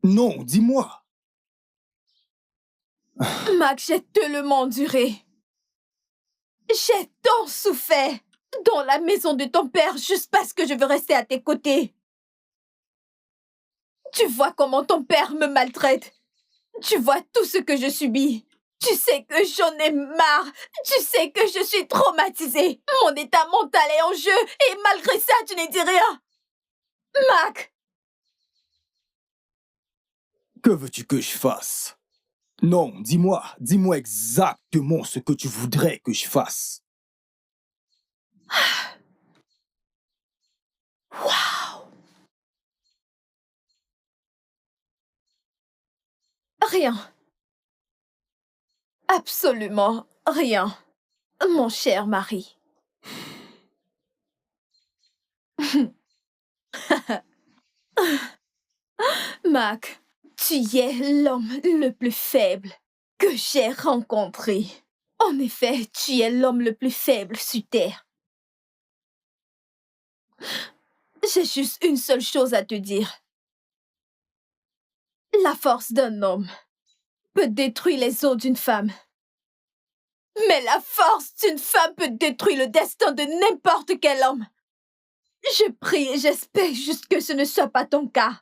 Non, dis-moi. Mac, j'ai tellement enduré. J'ai tant souffert dans la maison de ton père juste parce que je veux rester à tes côtés. Tu vois comment ton père me maltraite. Tu vois tout ce que je subis. Tu sais que j'en ai marre. Tu sais que je suis traumatisée. Mon état mental est en jeu et malgré ça, tu ne dis rien. Mac! Que veux-tu que je fasse? Non, dis-moi. Dis-moi exactement ce que tu voudrais que je fasse. Waouh! Rien. Absolument rien, mon cher mari. Mac, tu es l'homme le plus faible que j'ai rencontré. En effet, tu es l'homme le plus faible sur Terre. J'ai juste une seule chose à te dire. La force d'un homme peut détruire les os d'une femme. Mais la force d'une femme peut détruire le destin de n'importe quel homme. Je prie et j'espère juste que ce ne soit pas ton cas.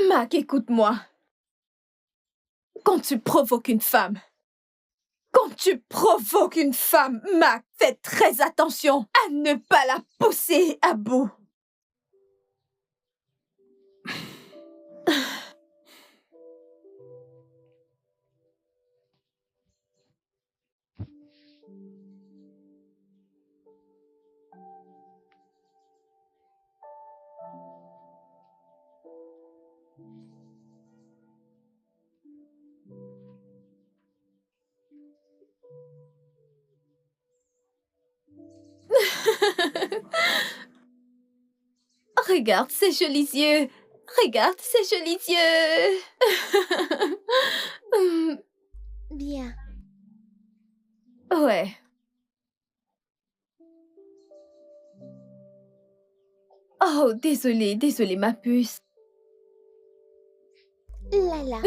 Mac, écoute-moi. Quand tu provoques une femme, Mac, fais très attention à ne pas la pousser à bout. Regarde ces jolis yeux. Regarde ces jolis yeux. Bien. Ouais. Oh, désolée, ma puce. Lala.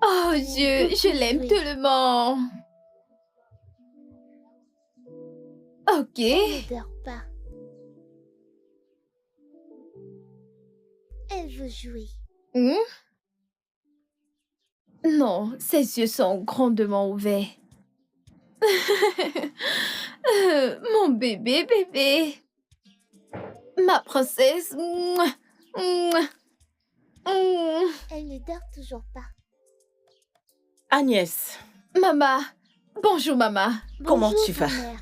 Oh Dieu, je l'aime tellement. Ok. Ne dort pas. Elle veut jouer. Non, ses yeux sont grandement ouverts. Mon bébé. Ma princesse. Elle ne dort toujours pas. Agnès. Maman. Bonjour, maman. Comment Bonjour, tu vas? grand-mère.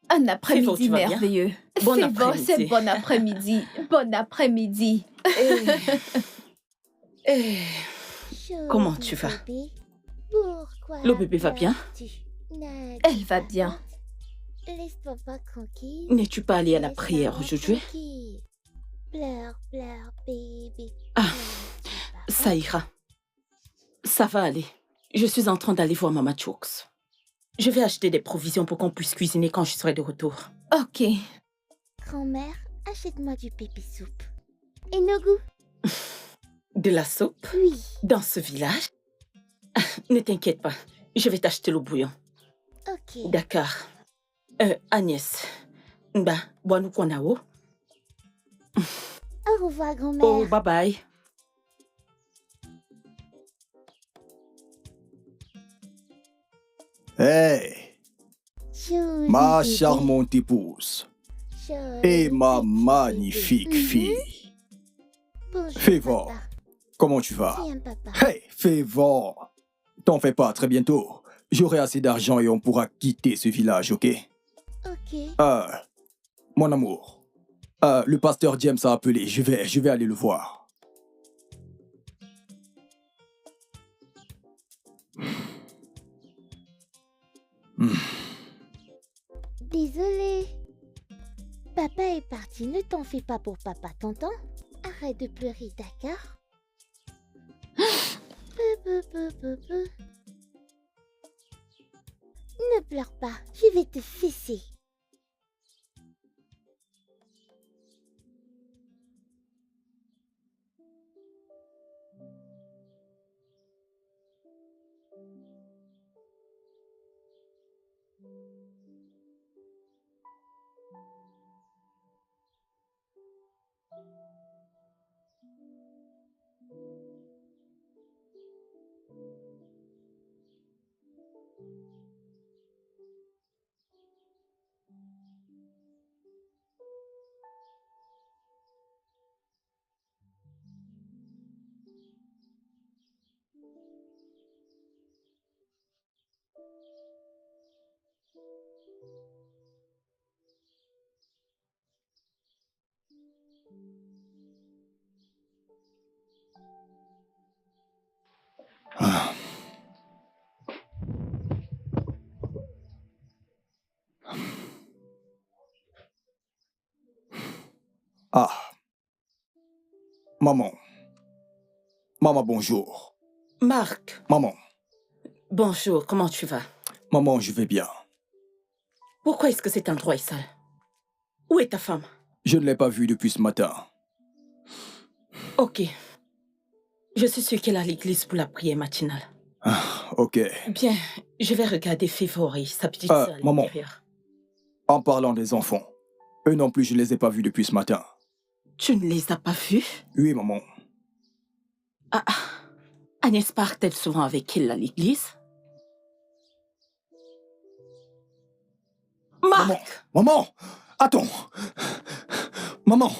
Un après-midi tu vas bien? merveilleux. Bon C'est après-midi. c'est bon après-midi. Bon après-midi. Comment Joli tu vas? bébé. Pourquoi Le bébé va bien? pleures-tu? Elle va bien. Laisse papa tranquille. N'es-tu pas allé à la Laisse prière maman aujourd'hui? tranquille. Pleure, bébé. Ah, Pleure, ça ira. Ça va aller. Je suis en train d'aller voir Mama Chooks. Je vais acheter des provisions pour qu'on puisse cuisiner quand je serai de retour. Ok. Grand-mère, achète-moi du pépé soupe. Et nos goûts? De la soupe? Oui. Dans ce village? Ne t'inquiète pas, je vais t'acheter le bouillon. Ok. D'accord. Agnès, bois-nous qu'on a haut. Au revoir, grand-mère. Oh, bye bye. Hey, Joli ma bébé. charmante épouse Joli et ma petit magnifique bébé. fille. Bonjour, Favor, papa. comment tu vas? Viens, papa. Hey, Favor, t'en fais pas, très bientôt. J'aurai assez d'argent et on pourra quitter ce village, ok? Ok. Mon amour, le pasteur James a appelé, je vais aller le voir. Désolée. Papa est parti, ne t'en fais pas pour papa, t'entends? Arrête de pleurer, d'accord? Ne pleure pas, je vais te fesser. Ah, maman. Maman, bonjour. Marc, Maman, bonjour, comment tu vas? maman, je vais bien. Pourquoi est-ce que cet endroit est sale? Où est ta femme? Je ne l'ai pas vue depuis ce matin. Ok. Je suis sûre qu'elle est à l'église pour la prière matinale. Ok. Bien, je vais regarder Favori, sa petite sœur à maman. l'intérieur. En parlant des enfants, eux non plus, je ne les ai pas vus depuis ce matin. Tu ne les as pas vus? Oui, maman. Ah, Agnès part-elle souvent avec elle à l'église? Marc! Maman! Attends! Maman!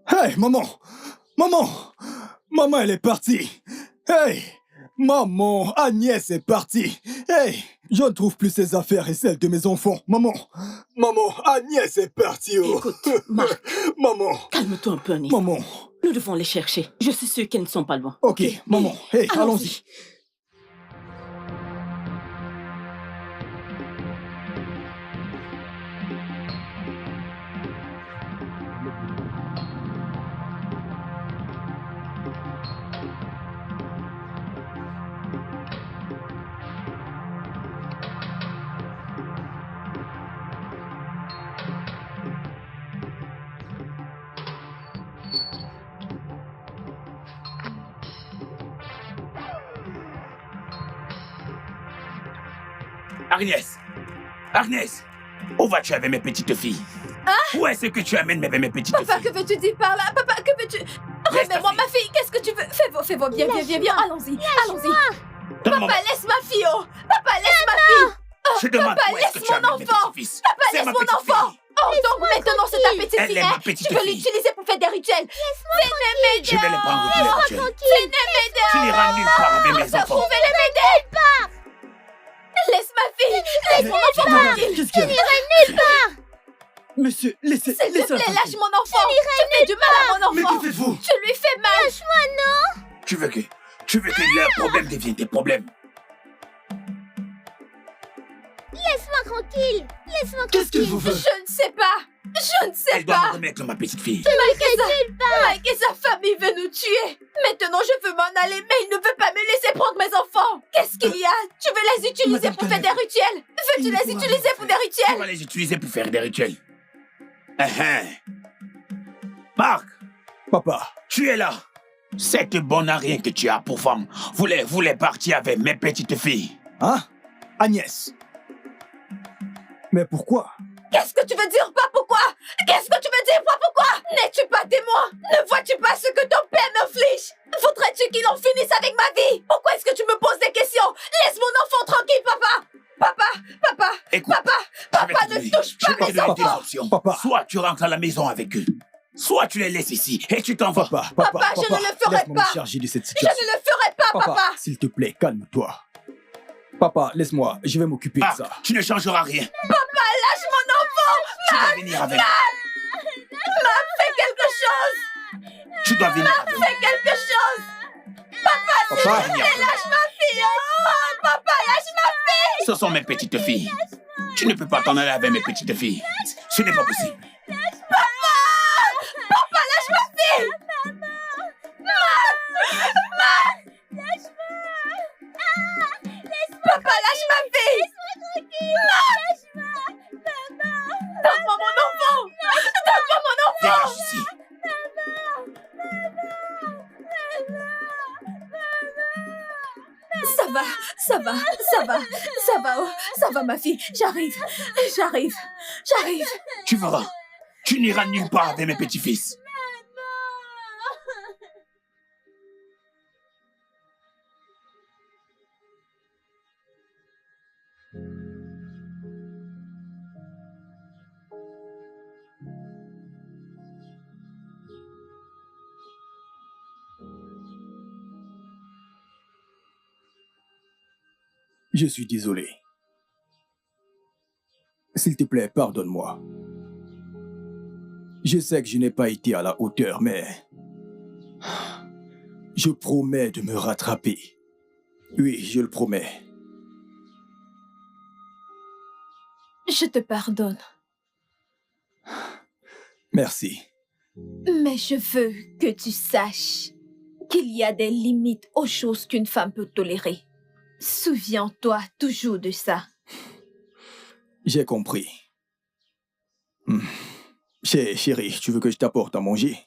Hey, maman! Maman! Maman, elle est partie! Hey! Maman, Agnès est partie! Hey! Je ne trouve plus ses affaires et celles de mes enfants. Maman! Maman, Agnès est partie! Oh. Écoute, Marc. Maman! Calme-toi un peu, un instant. Maman! Nous devons les chercher. Je suis sûre qu'elles ne sont pas loin. Ok, maman. Hey, allons-y. Agnès! Agnès! Où vas-tu avec mes petites filles? Où est-ce que tu amènes mes petites filles? Papa, que veux-tu dire par là? Papa, que veux-tu... Remets-moi ma fille, qu'est-ce que tu veux? Fais-moi, viens, allons-y, allons-y. Papa, laisse ma fille, oh! Papa, laisse ma fille! Je demande Papa, où est-ce que laisse tu amènes mon mes enfant! petits-fils? Papa, C'est laisse ma mon petite enfant! fille. Oh, donc maintenant c'est ta petite Elle fille, est ma hein? petite Tu veux fille. l'utiliser pour faire des rituels? Je vais les prendre pour les rituels. C'est Tu n'iras nulle part avec mes enfants. Trouvez les m'aider! Laisse ma fille! Laisse mon enfant tranquille! Qu'est-ce qu'il y a? Nulle part. Monsieur, laissez... S'il te laissez-la plaît, lâche tranquille. mon enfant! Tu fais du mal à mon Mais enfant! que faites-vous? Tu lui fais mal! Tu veux que leurs problèmes deviennent tes problèmes? Laisse-moi tranquille. Laisse-moi Qu'est-ce que tranquille. vous faites? Je ne sais pas! Je ne sais Elle doit pas! me remettre ma petite fille. Mike et sa famille veulent nous tuer! Maintenant je veux m'en aller, mais il ne veut pas me laisser prendre mes enfants! Qu'est-ce qu'il y a? Tu veux les utiliser Madame pour faire des Canet. rituels? Veux-tu Il ne les pourra utiliser rien pour des Tu rituels? vas les utiliser pour faire des rituels. Marc, Papa, tu es là. Cette bonne à rien que tu as pour femme voulait partir avec mes petites filles. hein? Agnès. Mais pourquoi? Qu'est-ce que tu veux dire, pas pourquoi? Qu'est-ce que tu veux dire, pas pourquoi? N'es-tu pas témoin? Ne vois-tu pas ce que ton père m'inflige? Voudrais-tu qu'il en finisse avec ma vie? Pourquoi est-ce que tu me poses des questions? Laisse mon enfant tranquille, papa! Papa! Écoute, Papa, ne touche pas mes deux enfants! options. Papa. Soit tu rentres à la maison avec eux, soit tu les laisses ici et tu t'en vas. Papa, je ne le ferai laisse-moi pas. me charger de cette Je situation. ne le ferai pas, papa! S'il te plaît, calme-toi. Papa, laisse-moi, je vais m'occuper de Marc, ça. tu ne changeras rien. Lâche mon enfant! Tu dois venir avec. Fais quelque chose! Tu dois venir avec. Fais quelque chose! Tu dois venir avec. Lâche ma fille! Oh, papa, lâche ma fille! Ce sont mes petites filles. Tu ne peux pas t'en aller avec mes petites filles. Ce n'est pas possible. Papa, lâche ma fille! Papa, lâche ma fille! Donne-moi mon enfant! Donne-moi mon enfant! Dégage ici. Ça va ma fille, j'arrive. Tu verras. Tu n'iras nulle part avec mes petits-fils. Je suis désolé. S'il te plaît, pardonne-moi. Je sais que je n'ai pas été à la hauteur, mais... Je promets de me rattraper. Oui, je le promets. Je te pardonne, Merci. mais je veux que tu saches qu'il y a des limites aux choses qu'une femme peut tolérer. Souviens-toi toujours de ça. J'ai compris. Chérie, tu veux que je t'apporte à manger?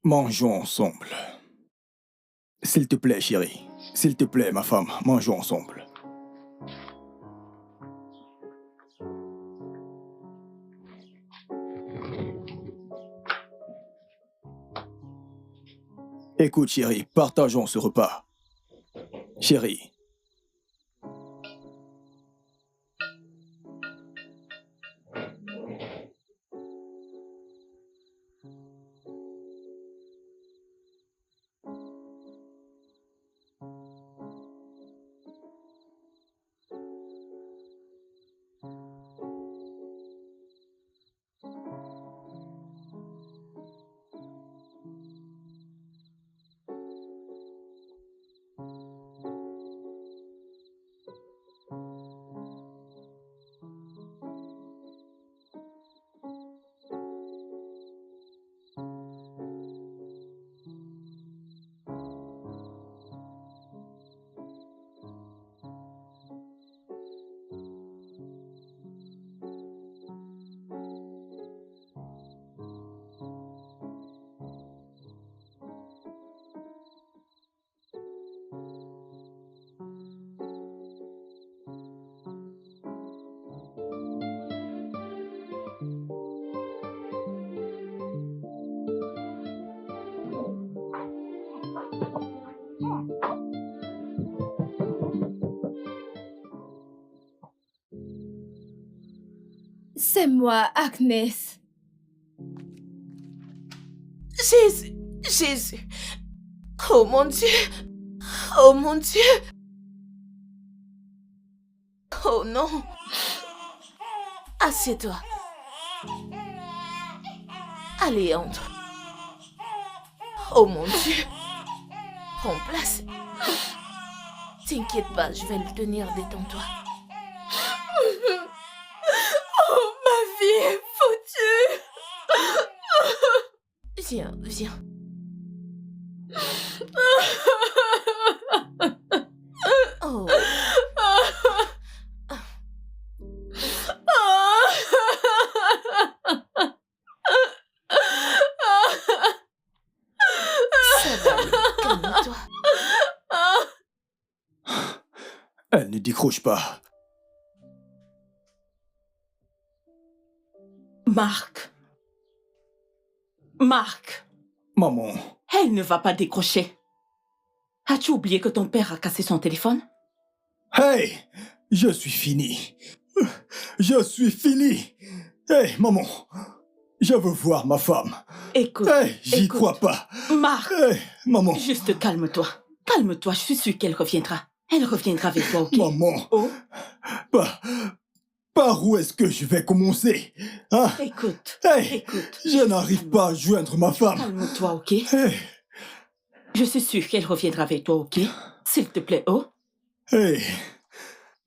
Mangeons ensemble. S'il te plaît, chérie. S'il te plaît, ma femme, mangeons ensemble. Écoute, chérie, partageons ce repas. Chérie. C'est moi, Agnès. Jésus, Jésus. Oh mon Dieu. Oh mon Dieu. Oh non. Assieds-toi. Allez, entre. Oh mon Dieu. Prends place. T'inquiète pas, je vais le tenir, détends-toi. Oh, ma vie est foutue. Viens, viens. Oh. Ça va aller, calme-toi. Elle ne décroche pas. Marc. Marc. Maman. Elle ne va pas décrocher. As-tu oublié que ton père a cassé son téléphone? Hey! Je suis fini. Je suis fini. Hey, maman. Je veux voir ma femme. Écoute. Hey, j'y écoute. crois pas. Marc. Hey, maman. Juste calme-toi. Calme-toi, je suis sûre qu'elle reviendra. Elle reviendra avec toi, ok? Maman. Oh. Par où est-ce que je vais commencer? Hein? Écoute. Hey, écoute. je n'arrive pas à joindre ma femme. Calme-toi, ok? Hey. Je suis sûre qu'elle reviendra avec toi, ok? S'il te plaît, oh? Hey.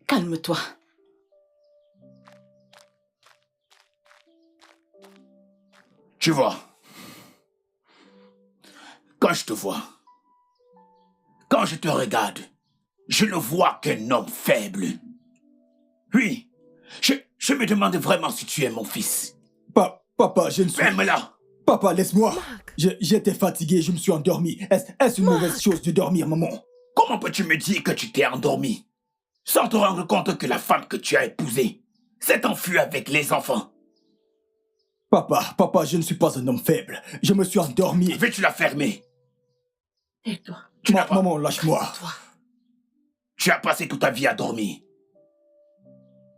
Calme-toi. Tu vois, quand je te vois, quand je te regarde, je ne vois qu'un homme faible. Oui, je me demande vraiment si tu es mon fils. Papa, je ne suis... Ferme-la. Papa, laisse-moi. J'étais fatigué, je me suis endormi. Est-ce une mauvaise chose de dormir, maman? Comment peux-tu me dire que tu t'es endormi sans te rendre compte que la femme que tu as épousée s'est enfuie avec les enfants? Papa, je ne suis pas un homme faible. Je me suis endormi. Veux-tu la fermer? Tais-toi. Maman, lâche-moi. Tu as passé toute ta vie à dormir.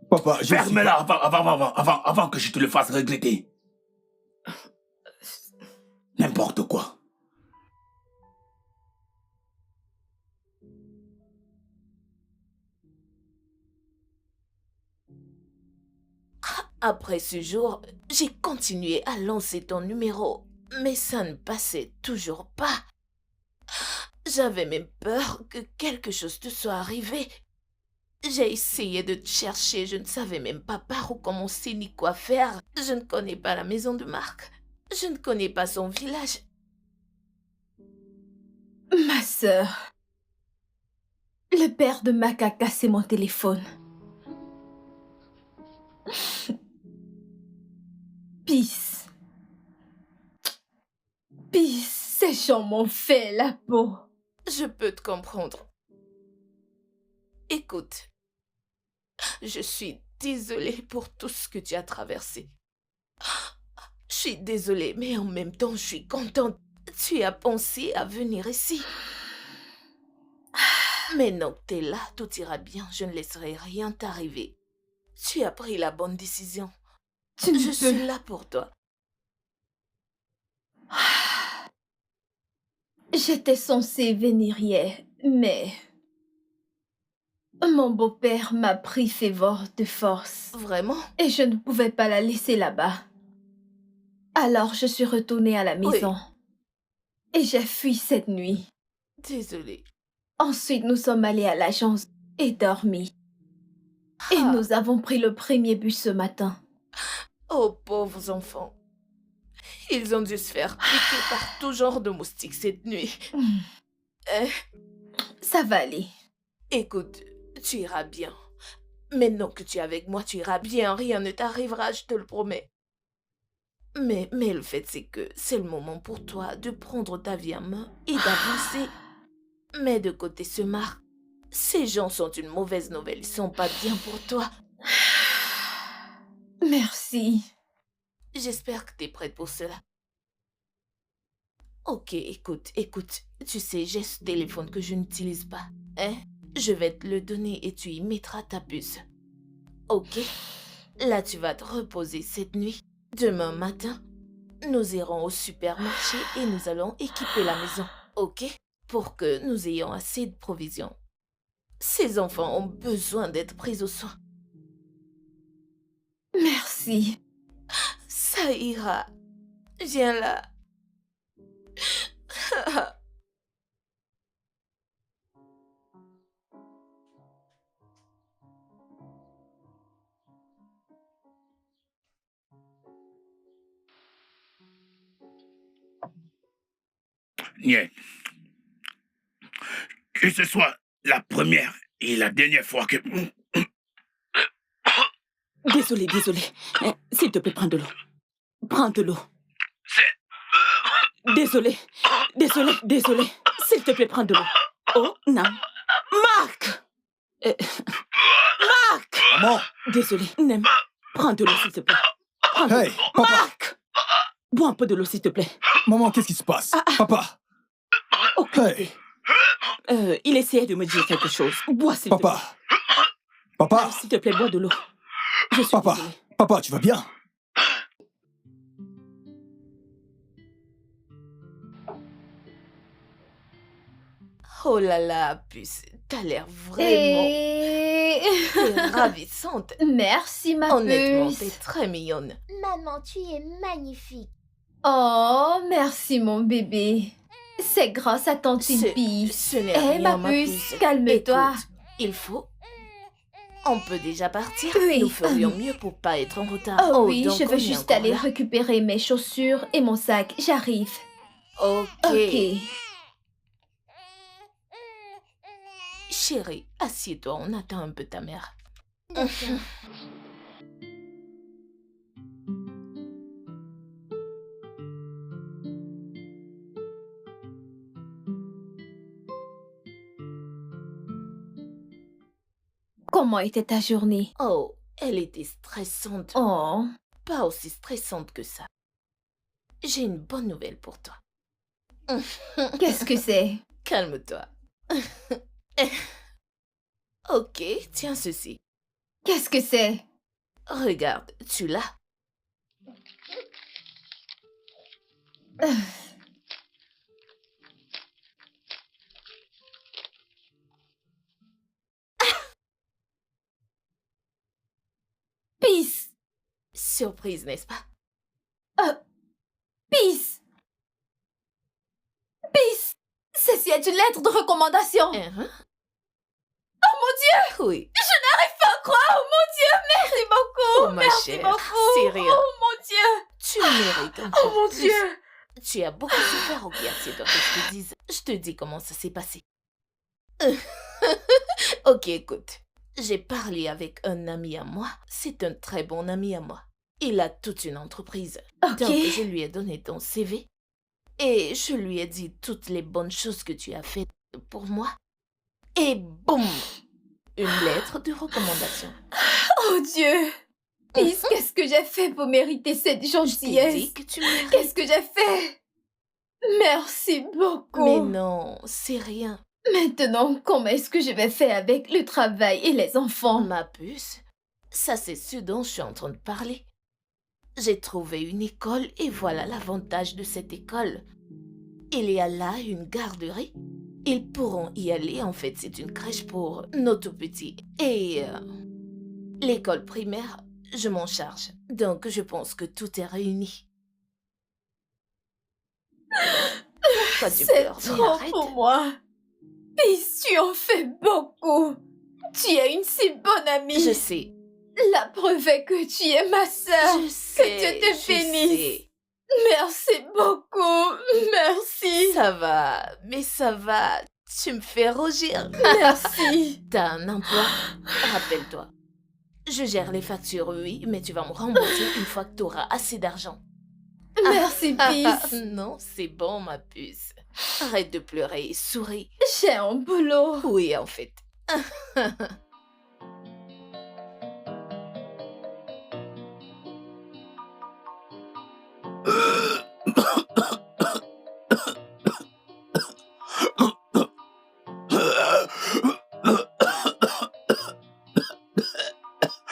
Papa, je... Ferme-la avant que je te le fasse regretter. N'importe quoi. Après ce jour, j'ai continué à lancer ton numéro, mais ça ne passait toujours pas. J'avais même peur que quelque chose te soit arrivé. J'ai essayé de te chercher, je ne savais même pas par où commencer ni quoi faire. Je ne connais pas la maison de Marc. Je ne connais pas son village. Ma sœur, le père de Mac a cassé mon téléphone. Peace. Peace, ces gens m'ont fait la peau. Je peux te comprendre. Écoute, je suis désolée pour tout ce que tu as traversé. Je suis désolée, mais en même temps, je suis contente. Tu as pensé à venir ici. Maintenant que tu es là, tout ira bien. Je ne laisserai rien t'arriver. Tu as pris la bonne décision. Je suis là pour toi. J'étais censée venir hier, mais mon beau-père m'a pris Févor de force. Vraiment? Et je ne pouvais pas la laisser là-bas. Alors je suis retournée à la maison. Oui. Et j'ai fui cette nuit. Désolée. Ensuite, nous sommes allés à l'agence et dormi. Et nous avons pris le premier bus ce matin. Oh, pauvres enfants. Ils ont dû se faire piquer par tout genre de moustiques cette nuit. Ça va aller. Écoute, tu iras bien. Maintenant que tu es avec moi, tu iras bien. Rien ne t'arrivera, je te le promets. Mais le fait, c'est que c'est le moment pour toi de prendre ta vie en main et d'avancer. Mais de côté ce Marc, ces gens sont une mauvaise nouvelle. Ils sont pas bien pour toi. Merci. J'espère que tu es prête pour cela. Ok, écoute. Tu sais, j'ai ce téléphone que je n'utilise pas. Hein? Je vais te le donner et tu y mettras ta puce. Ok? Là, tu vas te reposer cette nuit. Demain matin, nous irons au supermarché et nous allons équiper la maison. Ok? Pour que nous ayons assez de provisions. Ces enfants ont besoin d'être pris au soin. Merci. Ça ira. Viens là. Niet. Que ce soit la première et la dernière fois que... Désolé. S'il te plaît, prends de l'eau. Prends de l'eau. Désolé. S'il te plaît, prends de l'eau. Oh, non. Marc! Marc! Maman! Désolé, Nem. Prends de l'eau, s'il te plaît. Hey, papa! Marc! Bois un peu de l'eau, s'il te plaît. Maman, qu'est-ce qui se passe? Papa! Ok. Hey! Il essayait de me dire quelque chose. Bois, s'il te plaît. Papa! S'il te plaît, bois de l'eau. Je suis désolée. Papa, tu vas bien? Oh là là, puce, t'as l'air vraiment... T'es ravissante. Merci, ma Honnêtement, puce. t'es très mignonne. Maman, tu es magnifique. Oh, merci, mon bébé. C'est grâce à ton Peace. Ce n'est rien, ma puce. Calme-toi. Écoute, il faut... On peut déjà partir? Oui. Nous ferions mieux pour pas être en retard. Oh oui, donc je on veux est juste encore aller là. récupérer mes chaussures et mon sac. J'arrive. Ok. Ok. Chérie, assieds-toi, on attend un peu ta mère. Comment était ta journée? Oh, elle était stressante. Oh. Pas aussi stressante que ça. J'ai une bonne nouvelle pour toi. Qu'est-ce que c'est? Calme-toi. Ok, tiens ceci. Qu'est-ce que c'est? Regarde, tu l'as. Peace. Surprise, n'est-ce pas? Peace! Peace! Ceci est une lettre de recommandation. Oh mon Dieu! Oui. Je n'arrive pas à croire. Oh mon Dieu, merci beaucoup. Oh, ma merci chère, beaucoup. c'est rien. Oh mon Dieu. Tu mérites encore Oh mon plus. Dieu. Tu as beaucoup souffert, ok, c'est toi que je te dise. Je te dis comment ça s'est passé. Ok, écoute. J'ai parlé avec un ami à moi. C'est un très bon ami à moi. Il a toute une entreprise. Ok. Donc, je lui ai donné ton CV. Et je lui ai dit toutes les bonnes choses que tu as faites pour moi. Et boum! Une lettre de recommandation. Oh Dieu. Peace, qu'est-ce que j'ai fait pour mériter cette Je t'ai gentillesse? dit que tu mérites. Qu'est-ce que j'ai fait? Merci beaucoup. Mais non, c'est rien. Maintenant, comment est-ce que je vais faire avec le travail et les enfants? Ma puce, ça c'est ce dont je suis en train de parler. J'ai trouvé une école et voilà l'avantage de cette école. Il y a là une garderie. Ils pourront y aller, en fait c'est une crèche pour nos tout petits. Et l'école primaire, je m'en charge. Donc je pense que tout est réuni. Pourquoi tu C'est pleures? Mais trop arrête. pour moi. Peace, tu en fais beaucoup. Tu es une si bonne amie. Je sais. La preuve est que tu es ma sœur. Je sais. Que Dieu te je bénisse. sais. Merci beaucoup. Merci. Ça va, mais ça va. Tu me fais rougir. Merci. T'as un emploi? Rappelle-toi. Je gère les factures, oui, mais tu vas me rembourser une fois que t'auras assez d'argent. Merci, Peace. Non, c'est bon, ma puce. Arrête de pleurer et souris. J'ai un boulot. Oui, en fait.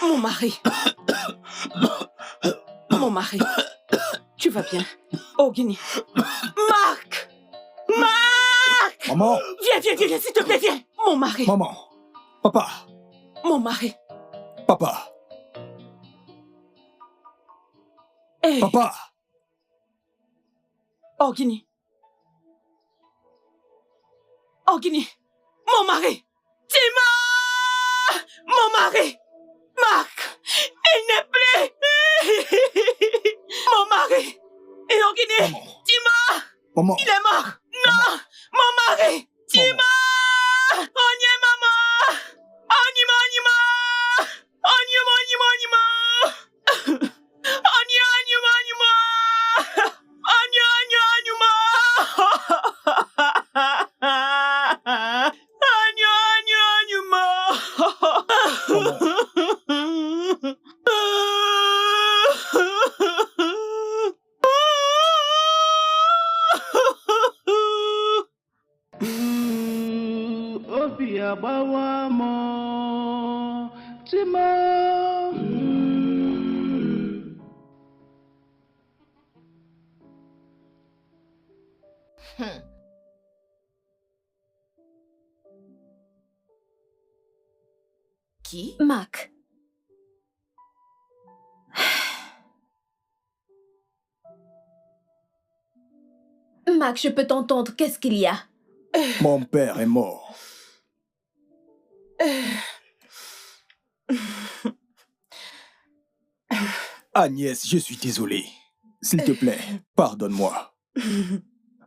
Mon mari. Mon mari. Tu vas bien? Oh, Guinée. Marc! Marc! Maman! Viens, s'il te plaît, viens! Mon mari. Maman! Papa! Mon mari. Papa! Hey. Papa! Oh, Guinée. Oh, Guinée. Mon mari. Tima! Mon mari. Marc. Il n'est plus. Mon mari. Et oh, Guinée. Maman! Tima. Maman! Il est mort. Non. Mon mari. Tima. Onye maman. Onima. Onima. Obi agbawa mo Tima. Qui? Mac. Mac, je peux t'entendre. Qu'est-ce qu'il y a? Mon père est mort. Agnès, je suis désolé. S'il te plaît, pardonne-moi.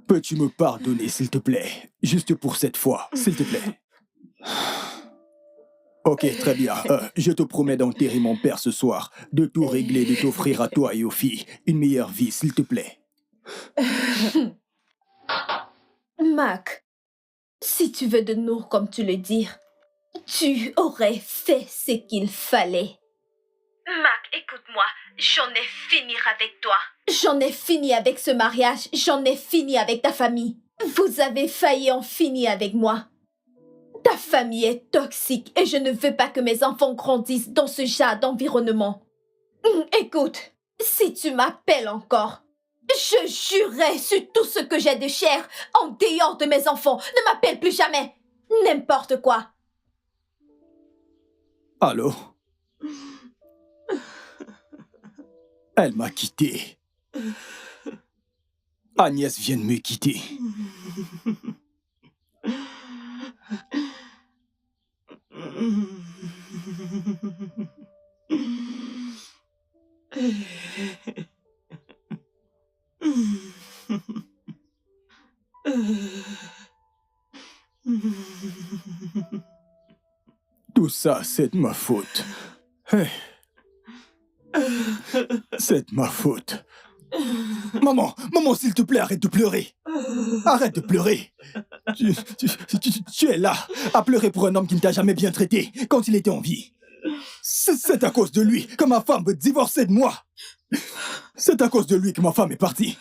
Peux-tu me pardonner, s'il te plaît? Juste pour cette fois, s'il te plaît. Ok, très bien. Je te promets d'enterrer mon père ce soir, de tout régler, de t'offrir à toi et aux filles une meilleure vie, s'il te plaît. Mac, si tu veux de nous, comme tu le dis, tu aurais fait ce qu'il fallait. Mac, écoute-moi, j'en ai fini avec toi. J'en ai fini avec ce mariage, j'en ai fini avec ta famille. Vous avez failli en finir avec moi. Ta famille est toxique et je ne veux pas que mes enfants grandissent dans ce genre d'environnement. Écoute, si tu m'appelles encore, je jurerai sur tout ce que j'ai de cher en dehors de mes enfants. Ne m'appelle plus jamais. N'importe quoi. Allô? Elle m'a quitté. Agnès vient de me quitter. Tout ça, c'est de ma faute. C'est de ma faute. Maman, s'il te plaît, arrête de pleurer. Arrête de pleurer. Tu es là, à pleurer pour un homme qui ne t'a jamais bien traité quand il était en vie. C'est à cause de lui que ma femme veut divorcer de moi. C'est à cause de lui que ma femme est partie.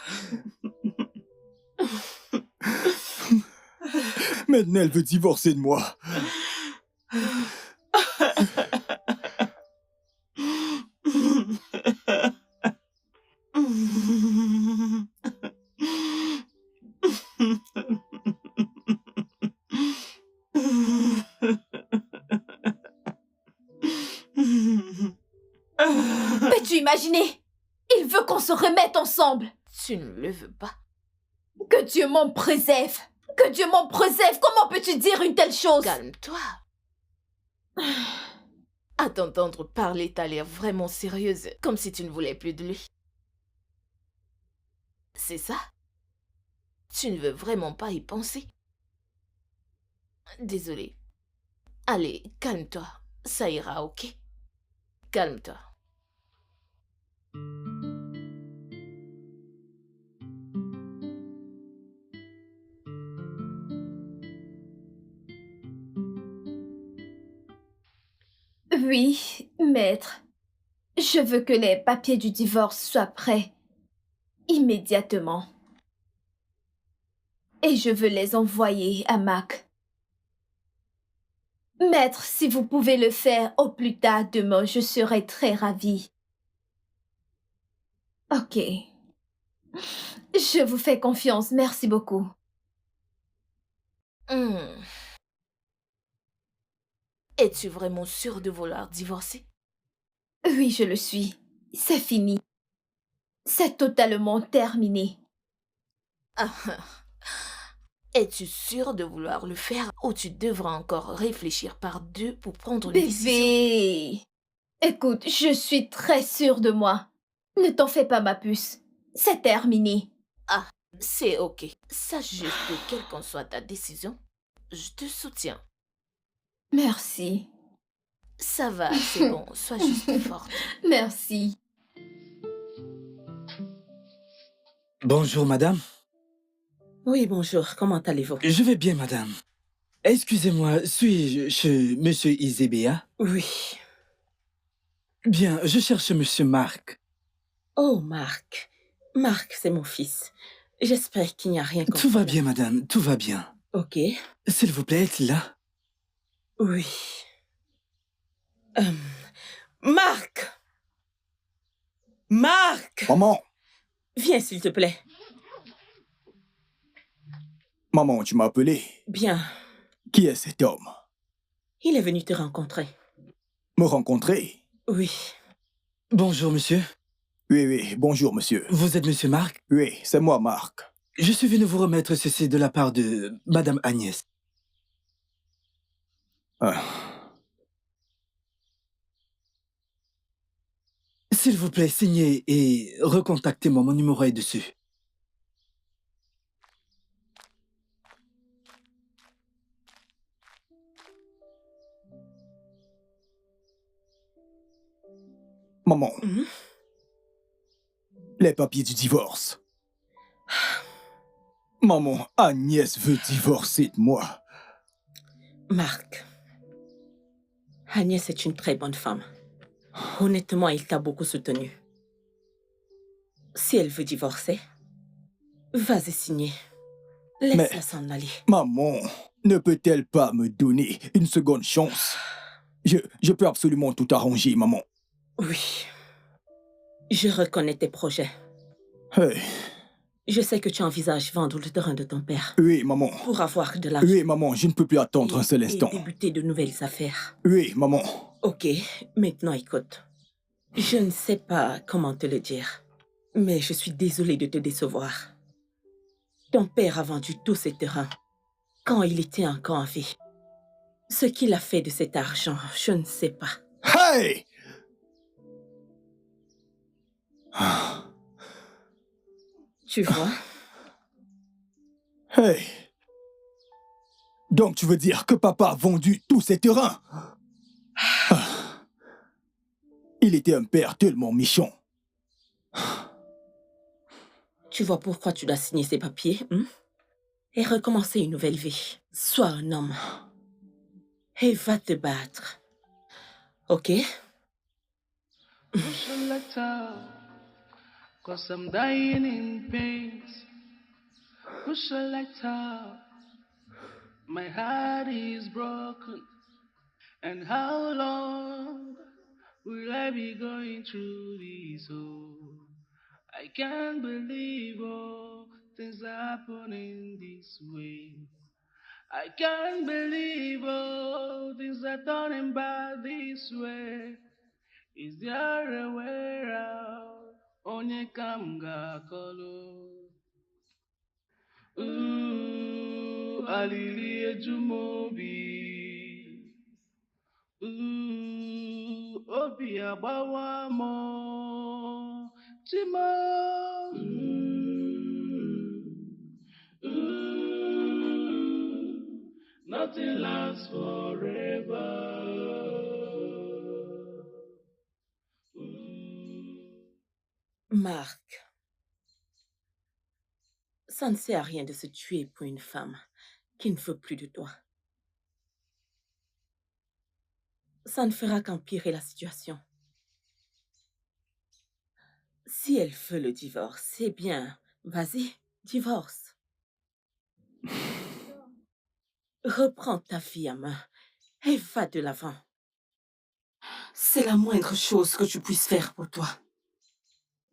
Maintenant, elle veut divorcer de moi. Peux-tu imaginer? Il veut qu'on se remette ensemble. Tu ne le veux pas. Que Dieu m'en préserve. Que Dieu m'en préserve. Comment peux-tu dire une telle chose? Calme-toi. À t'entendre parler, t'as l'air vraiment sérieuse, comme si tu ne voulais plus de lui. C'est ça? Tu ne veux vraiment pas y penser? Désolée. Allez, calme-toi. Ça ira, ok? Calme-toi. Oui, maître. Je veux que les papiers du divorce soient prêts. Immédiatement. Et je veux les envoyer à Mac. Maître, si vous pouvez le faire au plus tard demain, je serai très ravie. Ok. Je vous fais confiance, merci beaucoup. Es-tu vraiment sûre de vouloir divorcer? Oui, je le suis. C'est fini. C'est totalement terminé. Es-tu sûre de vouloir le faire ou tu devras encore réfléchir par deux pour prendre une décision? Bébé! Écoute, je suis très sûre de moi. Ne t'en fais pas, ma puce. C'est terminé. Ah, c'est ok. Sache juste que quelle qu'en soit ta décision, je te soutiens. Merci. Ça va, c'est bon. Sois juste forte. Merci. Bonjour, madame. Oui, bonjour. Comment allez-vous? Je vais bien, madame. Excusez-moi, suis-je chez Monsieur Izebea? Oui. Bien, je cherche Monsieur Marc. Oh, Marc. Marc, c'est mon fils. J'espère qu'il n'y a rien comme Tout va bien, madame, tout va bien. Ok. S'il vous plaît, êtes-il là? Oui. Marc! Marc! Maman! Viens, s'il te plaît. Maman, tu m'as appelé. Bien. Qui est cet homme? Il est venu te rencontrer. Me rencontrer? Oui. Bonjour, monsieur. Oui, bonjour, monsieur. Vous êtes Monsieur Marc? Oui, c'est moi, Marc. Je suis venu vous remettre ceci de la part de Madame Agnès. S'il vous plaît, signez et recontactez-moi. Mon numéro est dessus. Maman. Les papiers du divorce. Maman, Agnès veut divorcer de moi. Marc, Agnès est une très bonne femme. Honnêtement, elle t'a beaucoup soutenu. Si elle veut divorcer, vas-y signer. Laisse-la s'en aller. Maman, ne peut-elle pas me donner une seconde chance? Je peux absolument tout arranger, maman. Oui. Je reconnais tes projets. Hey. Je sais que tu envisages vendre le terrain de ton père. Oui, maman. Pour avoir de l'argent. Oui, maman, je ne peux plus attendre un seul instant. Et débuter de nouvelles affaires. Oui, maman. Ok, maintenant écoute. Je ne sais pas comment te le dire, mais je suis désolée de te décevoir. Ton père a vendu tous ses terrains quand il était encore en vie. Ce qu'il a fait de cet argent, je ne sais pas. Hey! Tu vois? Hey! Donc tu veux dire que papa a vendu tous ses terrains? Il était un père tellement méchant. Tu vois pourquoi tu dois signer ces papiers, et recommencer une nouvelle vie. Sois un homme. Et va te battre. Ok? Push a letter, 'cause I'm dying in pain. Push a letter, my heart is broken. And how long will I be going through this? Oh, I can't believe all things are happening this way. I can't believe all things are turning bad this way. Is there a way out? Onye kam ga-akọlụ. Alili ejumobi. Obi agbawa mo. Chimo. Nothing lasts forever. Marc, ça ne sert à rien de se tuer pour une femme qui ne veut plus de toi. Ça ne fera qu'empirer la situation. Si elle veut le divorce, c'est bien. Vas-y, divorce. Reprends ta vie à main et va de l'avant. C'est la moindre chose que tu puisses faire pour toi.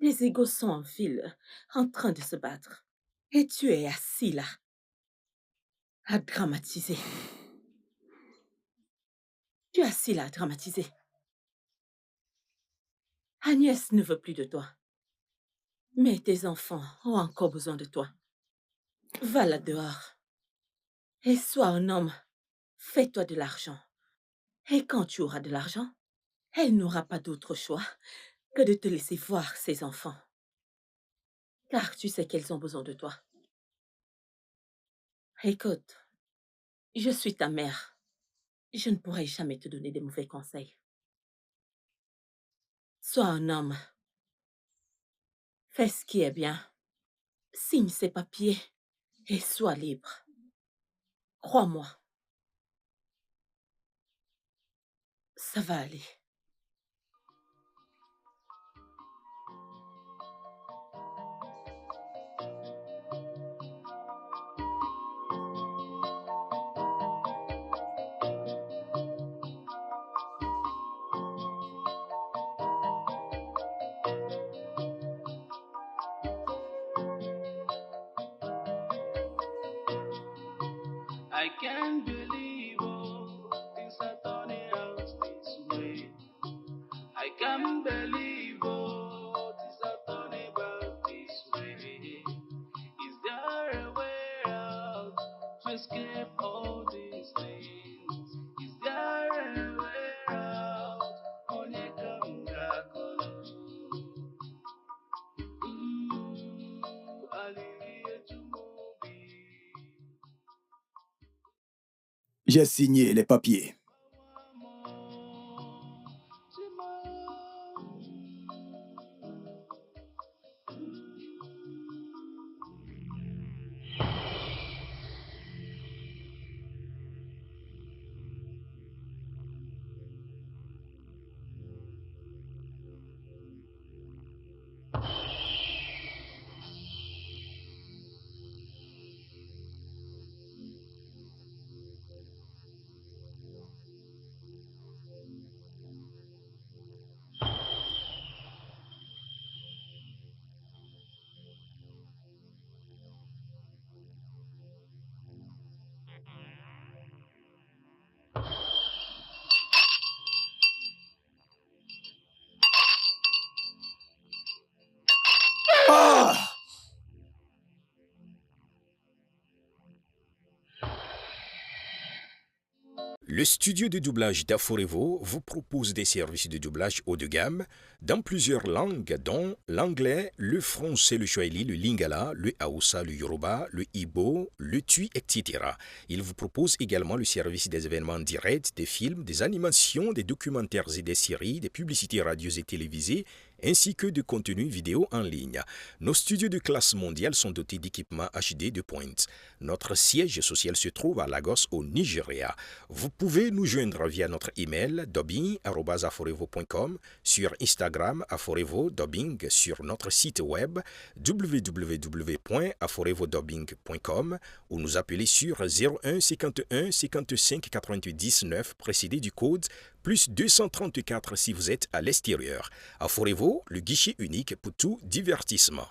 Les égos sont en file, en train de se battre. Et tu es assis là, à dramatiser. Tu es assis là à dramatiser. Agnès ne veut plus de toi. Mais tes enfants ont encore besoin de toi. Va là dehors. Et sois un homme. Fais-toi de l'argent. Et quand tu auras de l'argent, elle n'aura pas d'autre choix que de te laisser voir ses enfants. Car tu sais qu'elles ont besoin de toi. Écoute, je suis ta mère. Je ne pourrai jamais te donner des mauvais conseils. Sois un homme. Fais ce qui est bien. Signe ces papiers et sois libre. Crois-moi. Ça va aller. I can't believe all things are turning out this way. I can't believe all things are turning out this way. Is there a way out to escape all these things? Is there a way out? Onye kam ga-akọlụ. Alili ejumobi. J'ai signé les papiers. Le studio de doublage d'Aforevo vous propose des services de doublage haut de gamme dans plusieurs langues, dont l'anglais, le français, le swahili, le lingala, le hausa, le yoruba, le igbo, le tui, etc. Il vous propose également le service des événements directs, des films, des animations, des documentaires et des séries, des publicités radios et télévisées, ainsi que de contenus vidéo en ligne. Nos studios de classe mondiale sont dotés d'équipements HD de pointe. Notre siège social se trouve à Lagos, au Nigeria. Vous pouvez nous joindre via notre email dubbing@aforevo.com, sur Instagram Aforevo Dubbing, sur notre site web www.aforevodubbing.com ou nous appeler sur 01 51 55 88 19 précédé du code plus 234 si vous êtes à l'extérieur. Aforevo, le guichet unique pour tout divertissement.